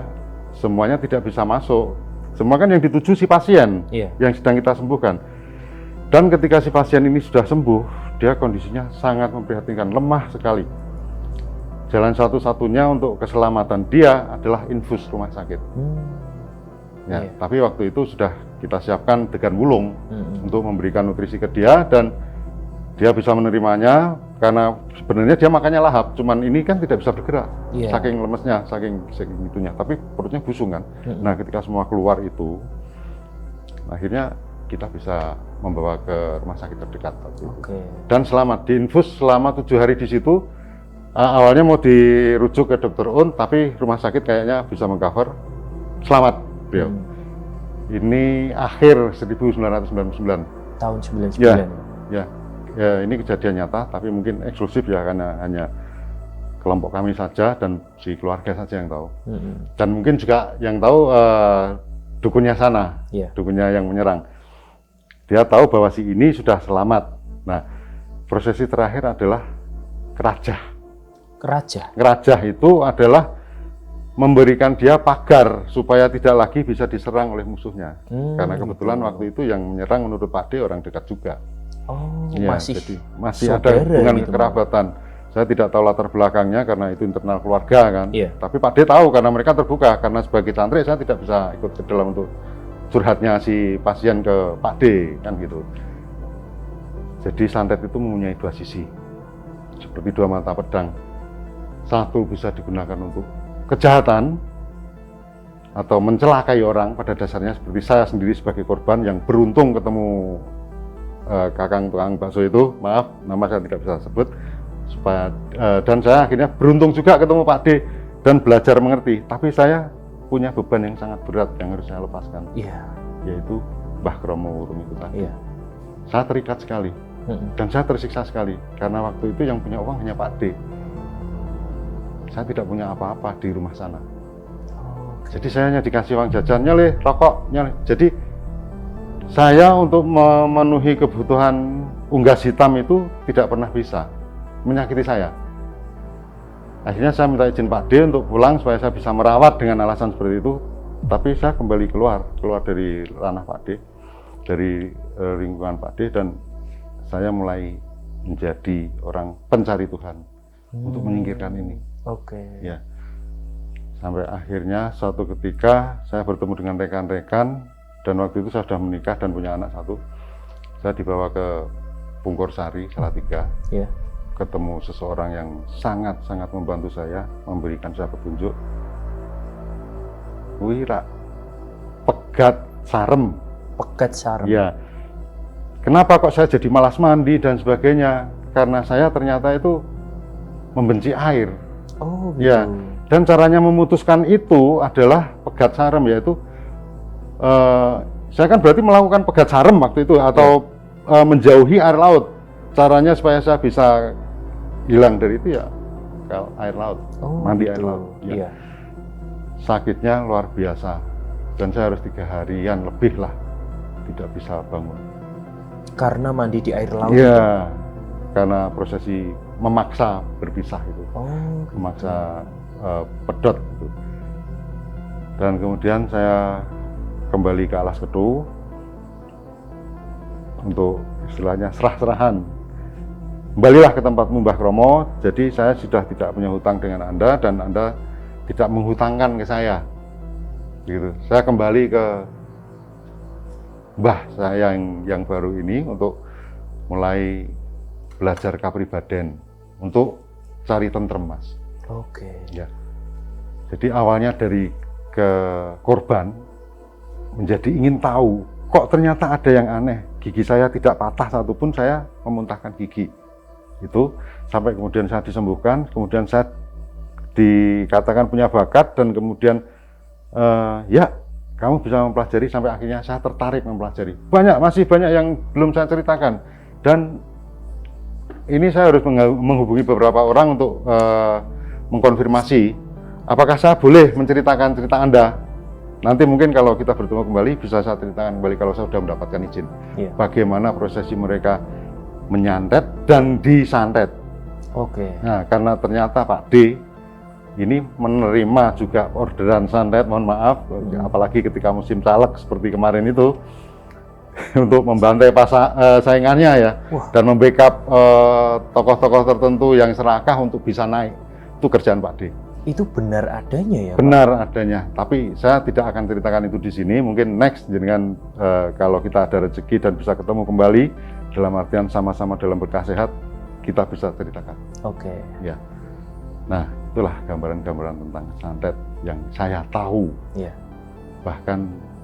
semuanya tidak bisa masuk. Semua kan yang dituju si pasien yang sedang kita sembuhkan. Dan ketika si pasien ini sudah sembuh, dia kondisinya sangat memprihatinkan, lemah sekali. Jalan satu-satunya untuk keselamatan dia adalah infus rumah sakit. Tapi waktu itu sudah kita siapkan degan wulung untuk memberikan nutrisi ke dia, dan dia bisa menerimanya. Karena sebenarnya dia makannya lahap, cuman ini kan tidak bisa bergerak, saking lemesnya, saking itunya. Tapi perutnya busung kan. Nah, ketika semua keluar itu, akhirnya kita bisa membawa ke rumah sakit terdekat. Dan selama diinfus selama 7 hari di situ, awalnya mau dirujuk ke Dr. Un, tapi rumah sakit kayaknya bisa mengcover. Selamat beliau. Ini akhir 1999. Tahun 99. Ya, ini kejadian nyata, tapi mungkin eksklusif ya, karena hanya kelompok kami saja dan si keluarga saja yang tahu. Dan mungkin juga yang tahu dukunnya sana, dukunnya yang menyerang. Dia tahu bahwa si ini sudah selamat. Nah, prosesi terakhir adalah kerajah. Kerajah itu adalah memberikan dia pagar supaya tidak lagi bisa diserang oleh musuhnya. Karena kebetulan waktu itu yang menyerang menurut Pak D orang dekat juga. Masih jadi masih ada hubungan kekerabatan. Saya tidak tahu latar belakangnya karena itu internal keluarga kan. Iya. Tapi Pak D tahu karena mereka terbuka. Karena sebagai santri saya tidak bisa ikut ke dalam untuk curhatnya si pasien ke Pak D kan gitu. Jadi santet itu mempunyai dua sisi, seperti dua mata pedang. Satu bisa digunakan untuk kejahatan atau mencelakai orang, pada dasarnya seperti saya sendiri sebagai korban yang beruntung ketemu kakang tukang bakso itu, maaf nama saya tidak bisa sebut, supaya dan saya akhirnya beruntung juga ketemu Pak D dan belajar mengerti. Tapi saya punya beban yang sangat berat yang harus saya lepaskan, yaitu Mbah Kromo Wurung itu tadi. Saya terikat sekali dan saya tersiksa sekali karena waktu itu yang punya uang hanya Pak D. Saya tidak punya apa-apa di rumah sana. Jadi saya hanya dikasih uang jajannya, le, rokoknya. Jadi saya untuk memenuhi kebutuhan unggas hitam itu tidak pernah bisa, menyakiti saya. Akhirnya saya minta izin Pak D untuk pulang supaya saya bisa merawat dengan alasan seperti itu. Tapi saya kembali keluar dari ranah Pak D, dari lingkungan Pak D, dan saya mulai menjadi orang pencari Tuhan untuk menyingkirkan ini. Ya. Sampai akhirnya suatu ketika saya bertemu dengan rekan-rekan, dan waktu itu saya sudah menikah dan punya anak satu. Saya dibawa ke Pungkursari, Salatiga. Ketemu seseorang yang sangat-sangat membantu saya, memberikan saya petunjuk. Wira, pegat sarem. Pegat sarem. Ya. Kenapa kok saya jadi malas mandi dan sebagainya? Karena saya ternyata itu membenci air. Oh gitu. Ya. Dan caranya memutuskan itu adalah pegat sarem, yaitu saya kan berarti melakukan pegat sarem waktu itu atau menjauhi air laut. Caranya supaya saya bisa hilang dari itu ya air laut, mandi gitu. air laut. Ya. Sakitnya luar biasa dan saya harus 3 harian lebih lah tidak bisa bangun. Karena mandi di air laut? Iya, karena prosesi memaksa berpisah itu, memaksa pedot gitu. Dan kemudian saya kembali ke Alas Kedu untuk istilahnya serah-serahan. Kembalilah ke tempatmu Mbah Kromo, jadi saya sudah tidak punya hutang dengan Anda dan Anda tidak menghutangkan ke saya. Gitu. Saya kembali ke Mbah saya yang baru ini untuk mulai belajar kapribaden untuk cari tentrem, Mas. Ya. Jadi awalnya dari ke korban menjadi ingin tahu, kok ternyata ada yang aneh. Gigi saya tidak patah satupun, saya memuntahkan gigi. Itu sampai kemudian saya disembuhkan, kemudian saya dikatakan punya bakat dan kemudian ya kamu bisa mempelajari, sampai akhirnya saya tertarik mempelajari. Masih banyak yang belum saya ceritakan dan ini saya harus menghubungi beberapa orang untuk mengkonfirmasi apakah saya boleh menceritakan cerita Anda. Nanti mungkin kalau kita bertemu kembali bisa saya ceritakan kembali kalau saya sudah mendapatkan izin. Bagaimana prosesi mereka menyantet dan disantet. Nah, karena ternyata Pak D ini menerima juga orderan santet, mohon maaf, apalagi ketika musim caleg seperti kemarin itu untuk membantai saingannya ya. Dan membackup tokoh-tokoh tertentu yang serakah untuk bisa naik. Itu kerjaan Pak D. Itu benar adanya ya? Benar adanya, tapi saya tidak akan ceritakan itu di sini. Mungkin next, dengan kalau kita ada rezeki dan bisa ketemu kembali, dalam artian sama-sama dalam berkah sehat, kita bisa ceritakan. Ya. Nah, itulah gambaran-gambaran tentang santet yang saya tahu. Bahkan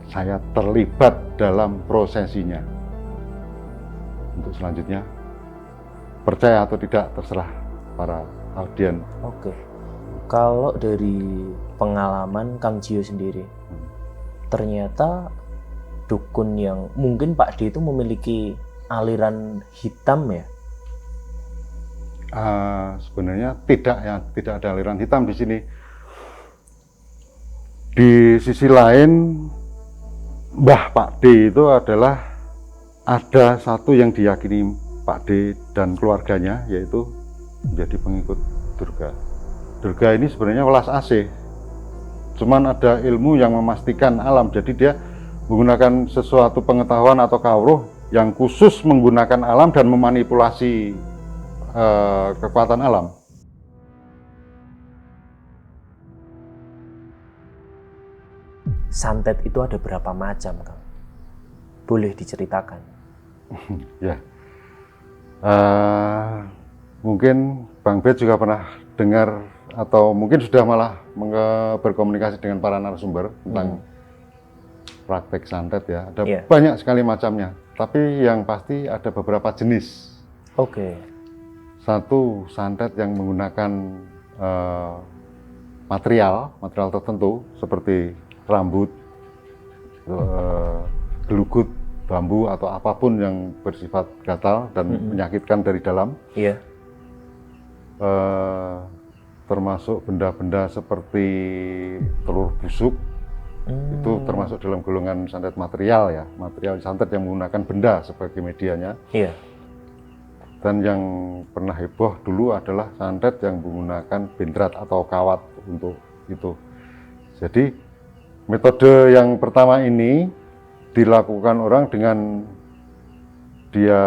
saya terlibat dalam prosesinya. Untuk selanjutnya, percaya atau tidak terserah para audien. Kalau dari pengalaman Kang Jio sendiri, ternyata dukun yang mungkin Pak D itu memiliki aliran hitam ya? Sebenarnya tidak ya, tidak ada aliran hitam di sini. Di sisi lain, Mbah Pak D itu adalah ada satu yang diyakini Pak D dan keluarganya, yaitu menjadi pengikut Durga. Durga ini sebenarnya welas asih, cuman ada ilmu yang memastikan alam, jadi dia menggunakan sesuatu pengetahuan atau kawruh yang khusus menggunakan alam dan memanipulasi kekuatan alam. santet itu ada berapa macam, Kang? Boleh diceritakan? Ya, mungkin Bang Bet juga pernah dengar atau mungkin sudah malah berkomunikasi dengan para narasumber tentang praktek santet ya. Ada banyak sekali macamnya, tapi yang pasti ada beberapa jenis. Oke. Satu, santet yang menggunakan material tertentu seperti rambut, gelugut, bambu atau apapun yang bersifat gatal dan menyakitkan dari dalam. Iya. Termasuk benda-benda seperti telur busuk, itu termasuk dalam golongan santet material ya, material santet yang menggunakan benda sebagai medianya. Iya. Dan yang pernah heboh dulu adalah santet yang menggunakan bendrat atau kawat untuk itu. Jadi metode yang pertama ini dilakukan orang dengan dia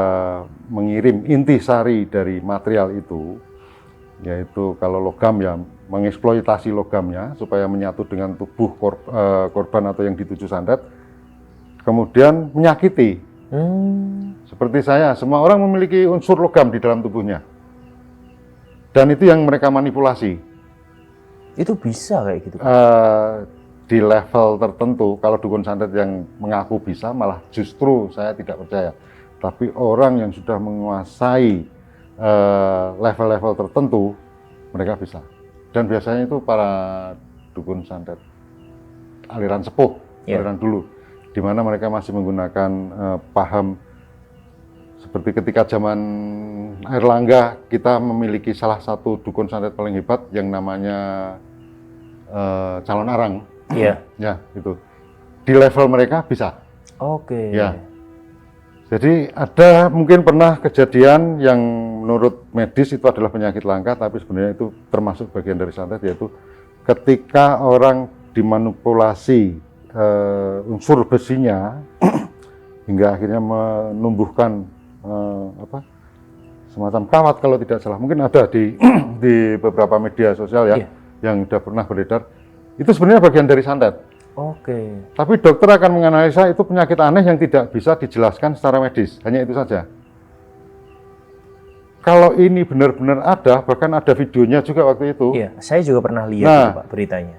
mengirim intisari dari material itu, yaitu kalau logam ya mengeksploitasi logamnya supaya menyatu dengan tubuh korban atau yang dituju santet, kemudian menyakiti. Seperti saya, semua orang memiliki unsur logam di dalam tubuhnya, dan itu yang mereka manipulasi. Itu bisa kayak gitu? Di level tertentu, kalau dukun santet yang mengaku bisa, malah justru saya tidak percaya. Tapi orang yang sudah menguasai level-level tertentu, mereka bisa. Dan biasanya itu para dukun santet aliran sepuh, aliran dulu, di mana mereka masih menggunakan paham seperti ketika zaman Airlangga, kita memiliki salah satu dukun santet paling hebat yang namanya Calon Arang. Iya. Ya, itu. Di level mereka bisa. Oke. Ya. Jadi ada mungkin pernah kejadian yang menurut medis itu adalah penyakit langka, tapi sebenarnya itu termasuk bagian dari santet, yaitu ketika orang dimanipulasi unsur besinya hingga akhirnya menumbuhkan semacam kawat kalau tidak salah. Mungkin ada di beberapa media sosial ya, yang sudah pernah beredar. Itu sebenarnya bagian dari santet. Oke. Tapi dokter akan menganalisa itu penyakit aneh yang tidak bisa dijelaskan secara medis. Hanya itu saja. Kalau ini benar-benar ada, bahkan ada videonya juga waktu itu. Iya, saya juga pernah lihat itu, Pak, beritanya.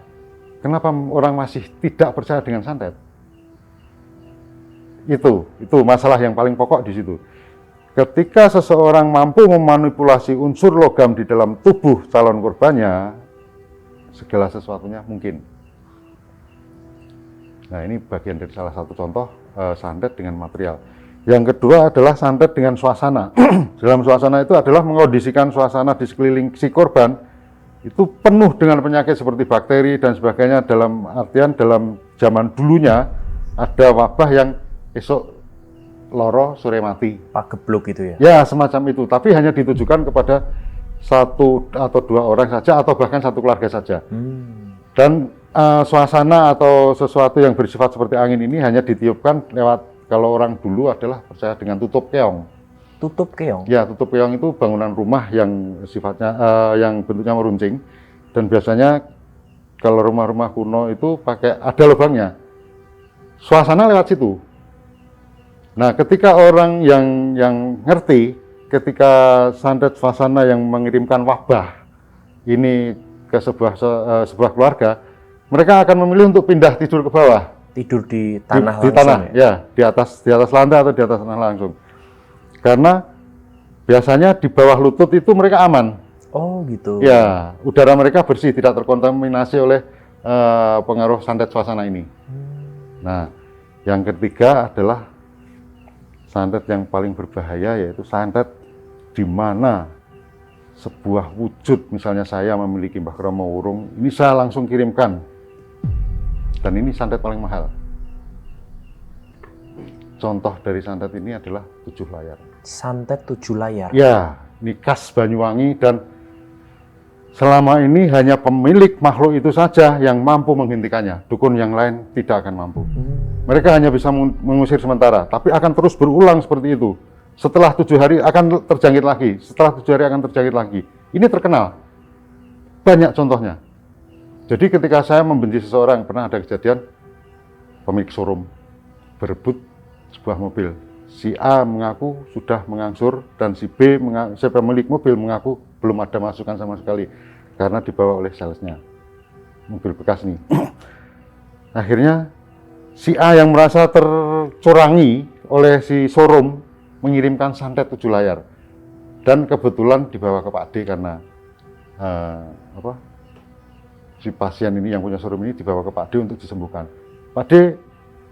Kenapa orang masih tidak percaya dengan santet? Itu masalah yang paling pokok di situ. Ketika seseorang mampu memanipulasi unsur logam di dalam tubuh calon korbannya, segala sesuatunya mungkin. Nah, ini bagian dari salah satu contoh santet dengan material. Yang kedua adalah santet dengan suasana. Dalam suasana itu adalah mengondisikan suasana di sekeliling si korban itu penuh dengan penyakit seperti bakteri dan sebagainya, dalam artian dalam zaman dulunya ada wabah yang esok loro sore mati. Pagebluk itu ya? Ya, semacam itu. Tapi hanya ditujukan kepada satu atau dua orang saja atau bahkan satu keluarga saja. Dan suasana atau sesuatu yang bersifat seperti angin ini hanya ditiupkan lewat, kalau orang dulu adalah percaya dengan tutup keong. Tutup keong? Ya, tutup keong itu bangunan rumah yang sifatnya yang bentuknya meruncing, dan biasanya kalau rumah-rumah kuno itu pakai ada lubangnya. Suasana lewat situ. Nah, ketika orang yang ngerti, ketika santet suasana yang mengirimkan wabah ini ke sebuah keluarga, mereka akan memilih untuk pindah tidur ke bawah. Tidur di tanah di langsung tanah, ya? Di atas lantai atau di atas tanah langsung. Karena biasanya di bawah lutut itu mereka aman. Oh gitu. Ya, udara mereka bersih, tidak terkontaminasi oleh pengaruh santet suasana ini. Nah, yang ketiga adalah santet yang paling berbahaya, yaitu santet di mana sebuah wujud, misalnya saya memiliki Mbah Kromo Wurung, ini saya langsung kirimkan. Dan ini santet paling mahal. Contoh dari santet ini adalah 7 layar. Santet 7 layar? Ya, ini khas Banyuwangi, dan selama ini hanya pemilik makhluk itu saja yang mampu menghentikannya. Dukun yang lain tidak akan mampu. Mereka hanya bisa mengusir sementara, tapi akan terus berulang seperti itu. Setelah 7 hari akan terjangkit lagi, setelah 7 hari akan terjangkit lagi. Ini terkenal. Banyak contohnya. Jadi ketika saya membenci seseorang, pernah ada kejadian, pemilik showroom berebut sebuah mobil. Si A mengaku sudah mengangsur dan si pemilik mobil mengaku belum ada masukan sama sekali karena dibawa oleh salesnya. Mobil bekas nih. Akhirnya si A yang merasa tercurangi oleh si showroom mengirimkan santet 7 layar dan kebetulan dibawa ke Pak D karena si pasien ini yang punya showroom ini dibawa ke Pak D untuk disembuhkan. Pak D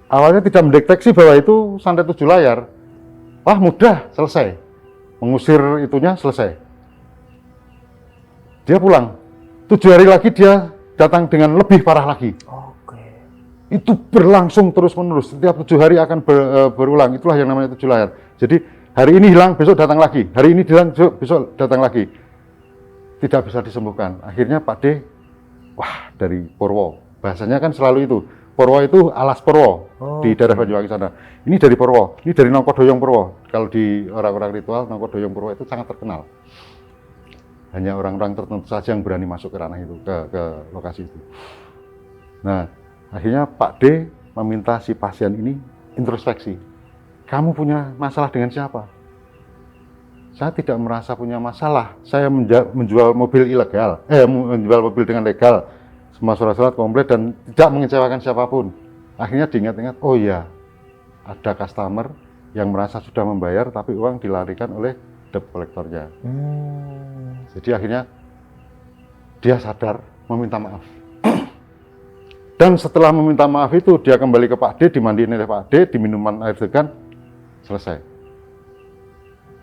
awalnya tidak mendeteksi bahwa itu santet 7 layar. Wah, mudah, selesai. Mengusir itunya selesai. Dia pulang. 7 hari lagi dia datang dengan lebih parah lagi. Oke. Itu berlangsung terus-menerus. Setiap 7 hari akan berulang. Itulah yang namanya 7 layar. Jadi hari ini hilang, besok datang lagi. Hari ini hilang, besok datang lagi. Tidak bisa disembuhkan. Akhirnya Pak D, wah, dari Purwo. Bahasanya kan selalu itu. Purwo itu alas Purwo di daerah Banyuwangi sana. Ini dari Purwo, ini dari Nongkodoyong Purwo. Kalau di orang-orang ritual, Nongkodoyong Purwo itu sangat terkenal. Hanya orang-orang tertentu saja yang berani masuk ke ranah itu, ke lokasi itu. Nah, akhirnya Pak D meminta si pasien ini introspeksi. Kamu punya masalah dengan siapa? Saya tidak merasa punya masalah. Saya menjual mobil ilegal, menjual mobil dengan legal. Semua surat-surat komplit dan tidak mengecewakan siapapun. Akhirnya diingat-ingat, oh iya, ada customer yang merasa sudah membayar tapi uang dilarikan oleh debt collector-nya. Jadi akhirnya dia sadar meminta maaf. Dan setelah meminta maaf itu dia kembali ke Pak D, dimandiin oleh Pak D, diminuman air degan, selesai.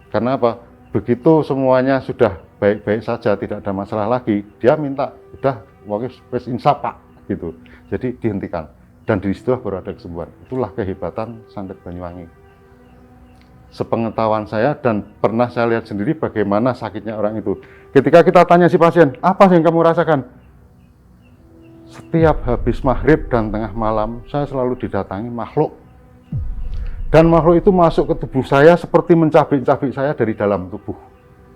Karena apa? Begitu semuanya sudah baik-baik saja, tidak ada masalah lagi, dia minta, udah, wis insaf Pak, gitu. Jadi dihentikan. Dan di situ baru ada kesembuhan. Itulah kehebatan santet Banyuwangi. Sepengetahuan saya dan pernah saya lihat sendiri bagaimana sakitnya orang itu. Ketika kita tanya si pasien, apa yang kamu rasakan? Setiap habis maghrib dan tengah malam, saya selalu didatangi makhluk. Dan makhluk itu masuk ke tubuh saya seperti mencabik-cabik saya dari dalam tubuh.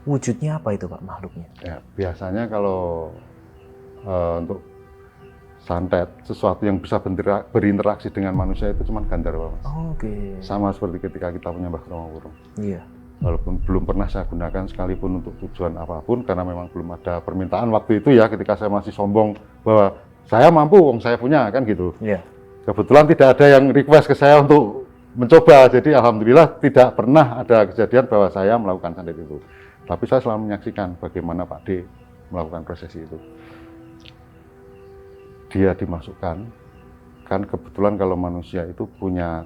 Wujudnya apa itu Pak makhluknya? Ya, biasanya kalau untuk santet, sesuatu yang bisa berinteraksi dengan manusia itu cuma Gandharwa, Mas. Oke. Sama seperti ketika kita punya Mbah Kromowurung. Iya. Walaupun belum pernah saya gunakan sekalipun untuk tujuan apapun, karena memang belum ada permintaan waktu itu ya, ketika saya masih sombong bahwa saya mampu, wong saya punya, kan gitu. Iya. Kebetulan tidak ada yang request ke saya untuk mencoba, jadi alhamdulillah tidak pernah ada kejadian bahwa saya melakukan santet itu. Tapi saya selalu menyaksikan bagaimana Pak D melakukan prosesi itu. Dia dimasukkan, kan kebetulan kalau manusia itu punya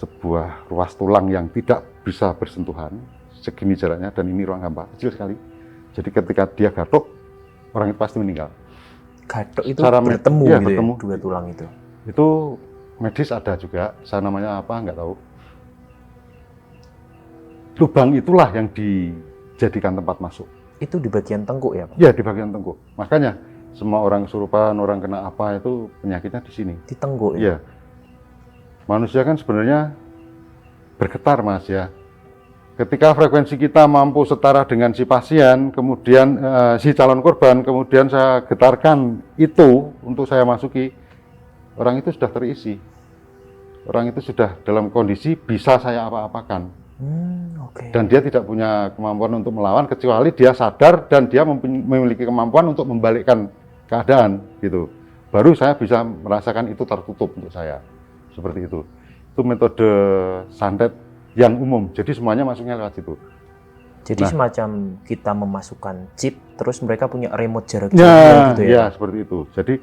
sebuah ruas tulang yang tidak bisa bersentuhan, segini jaraknya, dan ini ruang hampa, kecil sekali. Jadi ketika dia gatuk, orang itu pasti meninggal. Gatuk itu Cara bertemu iya, gitu bertemu. ya, dua tulang itu? Itu medis ada juga, saya namanya apa nggak tahu. Lubang itulah yang dijadikan tempat masuk. Itu di bagian tengkuk ya Pak? Ya, di bagian tengkuk. Makanya semua orang kesurupan, orang kena apa itu penyakitnya di sini. Di tengkuk ya? Iya. Manusia kan sebenarnya bergetar, Mas, ya. Ketika frekuensi kita mampu setara dengan si pasien, kemudian si calon korban, kemudian saya getarkan itu untuk saya masuki, orang itu sudah terisi. Orang itu sudah dalam kondisi bisa saya apa-apakan. Oke. Dan dia tidak punya kemampuan untuk melawan, kecuali dia sadar dan dia memiliki kemampuan untuk membalikkan keadaan, gitu. Baru saya bisa merasakan itu tertutup untuk saya. Seperti itu. Itu metode santet yang umum. Jadi semuanya masuknya lewat situ. Jadi Nah, semacam kita memasukkan chip, terus mereka punya remote jarak ya, jauh gitu ya? ya, seperti itu. Jadi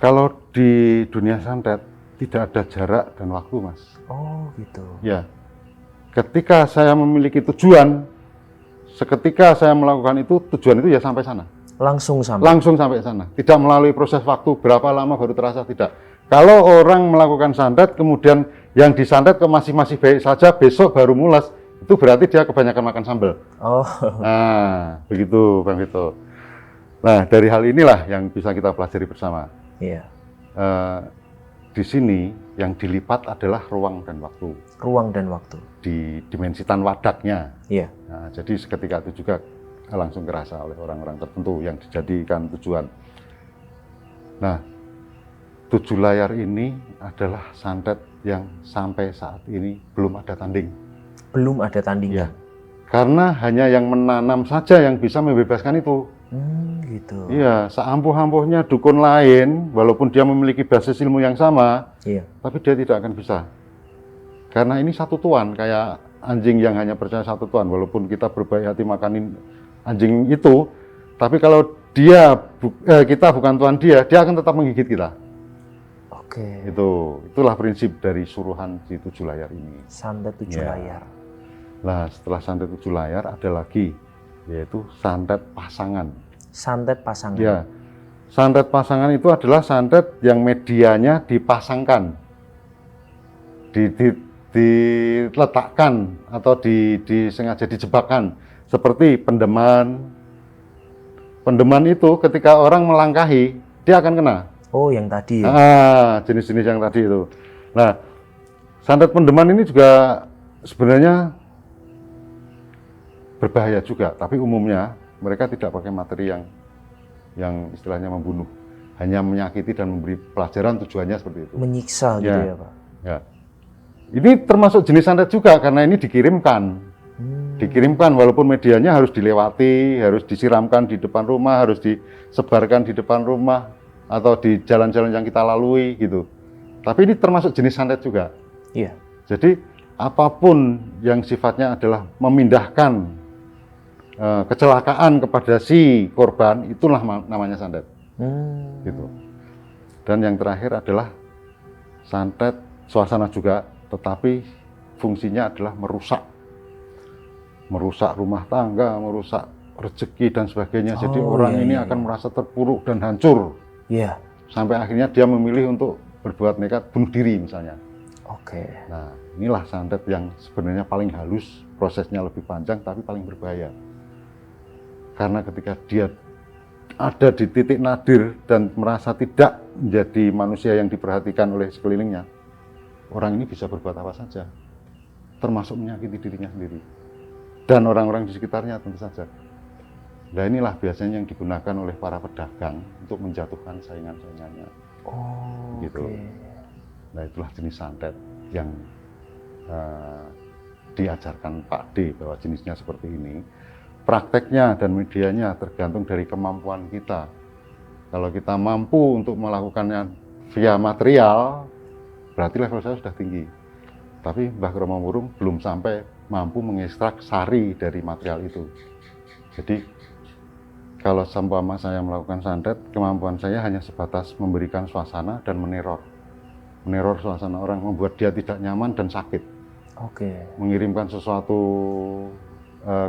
kalau di dunia santet tidak ada jarak dan waktu, Mas. Oh gitu. Ya. Ketika saya memiliki tujuan, seketika saya melakukan itu, tujuan itu ya sampai sana. Langsung sampai? Langsung sampai sana. Tidak melalui proses waktu berapa lama baru terasa, tidak. Kalau orang melakukan santet, kemudian yang disantet masih baik saja, besok baru mules, itu berarti dia kebanyakan makan sambal. Oh. Nah, begitu Bang Vito. Nah, dari hal inilah yang bisa kita pelajari bersama. Iya. Di sini yang dilipat adalah ruang dan waktu. Ruang dan waktu. Di dimensi tan wadatnya. Iya. Nah, jadi seketika itu juga langsung kerasa oleh orang-orang tertentu yang dijadikan tujuan. Nah, 7 layar ini adalah santet yang sampai saat ini belum ada tanding. Belum ada tandingan. Ya. Karena hanya yang menanam saja yang bisa membebaskan itu. Gitu. Iya, seampuh-ampuhnya dukun lain, walaupun dia memiliki basis ilmu yang sama, Iya. tapi dia tidak akan bisa. Karena ini satu tuan, kayak anjing yang hanya percaya satu tuan, walaupun kita berbaik hati makanin anjing itu, tapi kalau kita bukan tuan dia akan tetap menggigit kita. Oke. Itulah prinsip dari suruhan di 7 layar ini. Santet 7 Ya. layar. Nah, setelah santet 7 layar ada lagi, yaitu santet pasangan. Santet pasangan. Ya, santet pasangan itu adalah santet yang medianya dipasangkan, diletakkan atau sengaja dijebakkan, seperti pendeman. Pendeman itu ketika orang melangkahi, dia akan kena. Oh, yang tadi ya? Jenis-jenis yang tadi itu. Nah, santet pendeman ini juga sebenarnya berbahaya juga, tapi umumnya mereka tidak pakai materi yang istilahnya membunuh, hanya menyakiti dan memberi pelajaran, tujuannya seperti itu. Menyiksa gitu ya, Pak? Ya. Ini termasuk jenis santet juga karena ini dikirimkan. Dikirimkan walaupun medianya harus dilewati, harus disiramkan di depan rumah, harus disebarkan di depan rumah atau di jalan-jalan yang kita lalui gitu. Tapi ini termasuk jenis santet juga. Iya. Jadi apapun yang sifatnya adalah memindahkan kecelakaan kepada si korban, itulah namanya santet. Gitu. Dan yang terakhir adalah santet suasana juga, tetapi fungsinya adalah merusak rumah tangga, merusak rezeki dan sebagainya. Jadi orang ini akan merasa terpuruk dan hancur. Iya. Sampai akhirnya dia memilih untuk berbuat nekat bunuh diri misalnya. Oke. Nah, inilah santet yang sebenarnya paling halus, prosesnya lebih panjang tapi paling berbahaya. Karena ketika dia ada di titik nadir dan merasa tidak menjadi manusia yang diperhatikan oleh sekelilingnya, orang ini bisa berbuat apa saja, termasuk menyakiti dirinya sendiri dan orang-orang di sekitarnya tentu saja. Nah, inilah biasanya yang digunakan oleh para pedagang untuk menjatuhkan saingan-saingannya. Oh, gitu. oke. Nah, itulah jenis santet yang diajarkan Pak D bahwa jenisnya seperti ini. Prakteknya dan medianya tergantung dari kemampuan kita. Kalau kita mampu untuk melakukannya via material, berarti level saya sudah tinggi. Tapi Mbah Kromowurung belum sampai mampu mengekstrak sari dari material itu. Jadi kalau seumpama saya melakukan santet, kemampuan saya hanya sebatas memberikan suasana dan meneror suasana orang, membuat dia tidak nyaman dan sakit. Oke. Mengirimkan sesuatu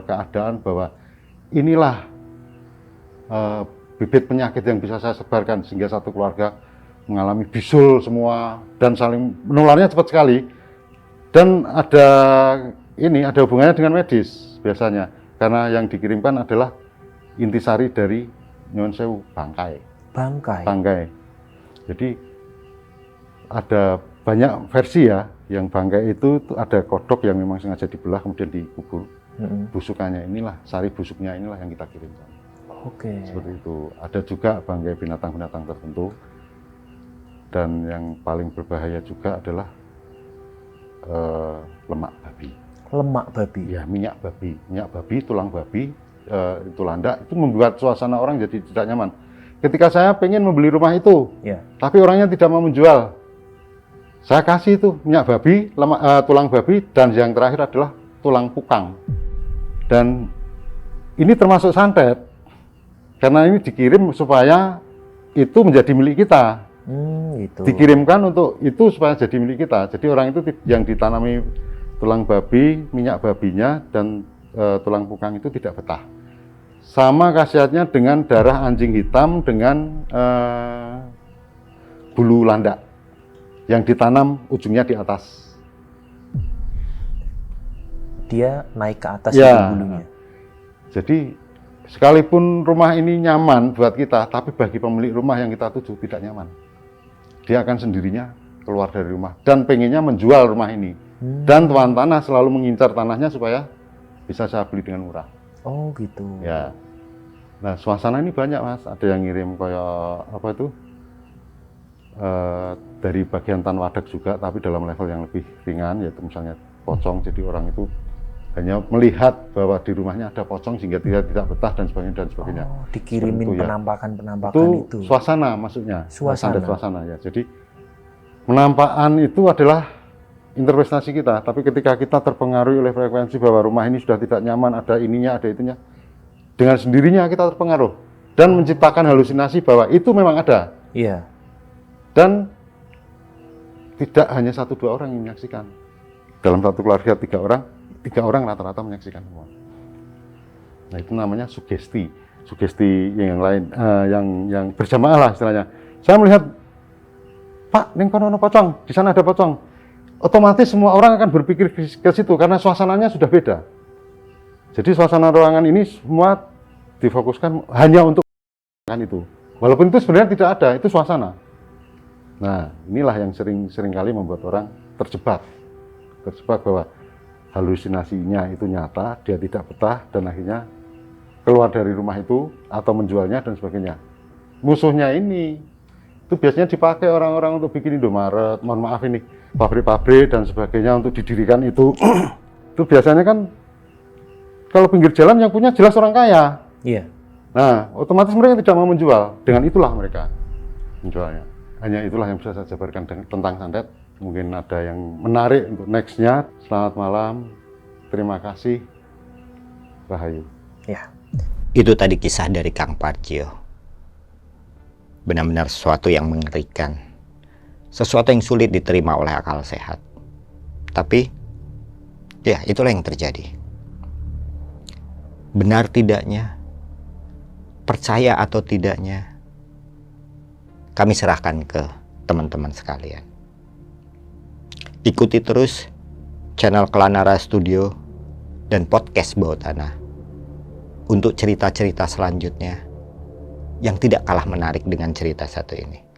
keadaan bahwa inilah bibit penyakit yang bisa saya sebarkan sehingga satu keluarga mengalami bisul semua dan saling menularnya cepat sekali. Dan ada hubungannya dengan medis biasanya, karena yang dikirimkan adalah intisari dari Nyuwun Sewu, bangkai. Jadi ada banyak versi ya, yang bangkai itu ada kodok yang memang sengaja dibelah kemudian dikubur. Busukannya inilah, sari busuknya inilah yang kita kirimkan. Oke. Seperti itu. Ada juga bangkai binatang-binatang tertentu. Dan yang paling berbahaya juga adalah lemak babi. Lemak babi? Ya, minyak babi, tulang babi, itu landak, itu membuat suasana orang jadi tidak nyaman. Ketika saya pengen membeli rumah itu, ya, tapi orangnya tidak mau menjual, saya kasih itu minyak babi, tulang babi, dan yang terakhir adalah tulang pukang. Dan ini termasuk santet, karena ini dikirim supaya itu menjadi milik kita. Gitu. Dikirimkan untuk itu supaya jadi milik kita. Jadi orang itu yang ditanami tulang babi, minyak babinya, dan tulang pukang itu tidak betah. Sama khasiatnya dengan darah anjing hitam dengan bulu landak yang ditanam ujungnya di atas. Dia naik ke atas ya, itu bulunya. Jadi sekalipun rumah ini nyaman buat kita, tapi bagi pemilik rumah yang kita tuju tidak nyaman. Dia akan sendirinya keluar dari rumah dan pengennya menjual rumah ini. Dan tuan tanah selalu mengincar tanahnya supaya bisa saya beli dengan murah. Oh gitu. Ya. Nah, suasana ini banyak, Mas. Ada yang ngirim kayak apa itu? dari bagian tan wadak juga, tapi dalam level yang lebih ringan, yaitu misalnya pocong. Jadi orang itu hanya melihat bahwa di rumahnya ada pocong sehingga dia tidak betah dan sebagainya. Oh, dikirimin Itu ya. penampakan-penampakan itu. Suasana maksudnya. Suasana. Ya. Jadi penampakan itu adalah interpretasi kita, tapi ketika kita terpengaruh oleh frekuensi bahwa rumah ini sudah tidak nyaman, ada ininya, ada itunya, dengan sendirinya kita terpengaruh dan menciptakan halusinasi bahwa itu memang ada. Iya. Dan tidak hanya 1-2 orang yang menyaksikan. Dalam satu keluarga 3 orang rata-rata menyaksikan semua. Nah, itu namanya sugesti yang lain, yang berjamaah lah istilahnya. Saya melihat, Pak, ning kono ada pocong, di sana ada pocong. Otomatis semua orang akan berpikir ke situ karena suasananya sudah beda. Jadi suasana ruangan ini semua difokuskan hanya untuk itu. Walaupun itu sebenarnya tidak ada, itu suasana. Nah, inilah yang sering kali membuat orang terjebak bahwa halusinasinya itu nyata, dia tidak betah dan akhirnya keluar dari rumah itu atau menjualnya dan sebagainya. Musuhnya ini itu biasanya dipakai orang-orang untuk bikin Indomaret, mohon maaf ini, pabrik-pabrik dan sebagainya untuk didirikan itu. Itu biasanya kan kalau pinggir jalan yang punya jelas orang kaya. Iya. Nah, otomatis mereka tidak mau menjual. Dengan itulah mereka menjualnya. Hanya itulah yang bisa saya jabarkan tentang santet. Mungkin ada yang menarik untuk next-nya. Selamat malam. Terima kasih. Rahayu. Ya. Itu tadi kisah dari Kang Parjo. Benar-benar sesuatu yang mengerikan. Sesuatu yang sulit diterima oleh akal sehat. Tapi, ya itulah yang terjadi. Benar tidaknya, percaya atau tidaknya, kami serahkan ke teman-teman sekalian. Ikuti terus channel Kelanara Studio dan podcast Bawah Tanah untuk cerita-cerita selanjutnya yang tidak kalah menarik dengan cerita satu ini.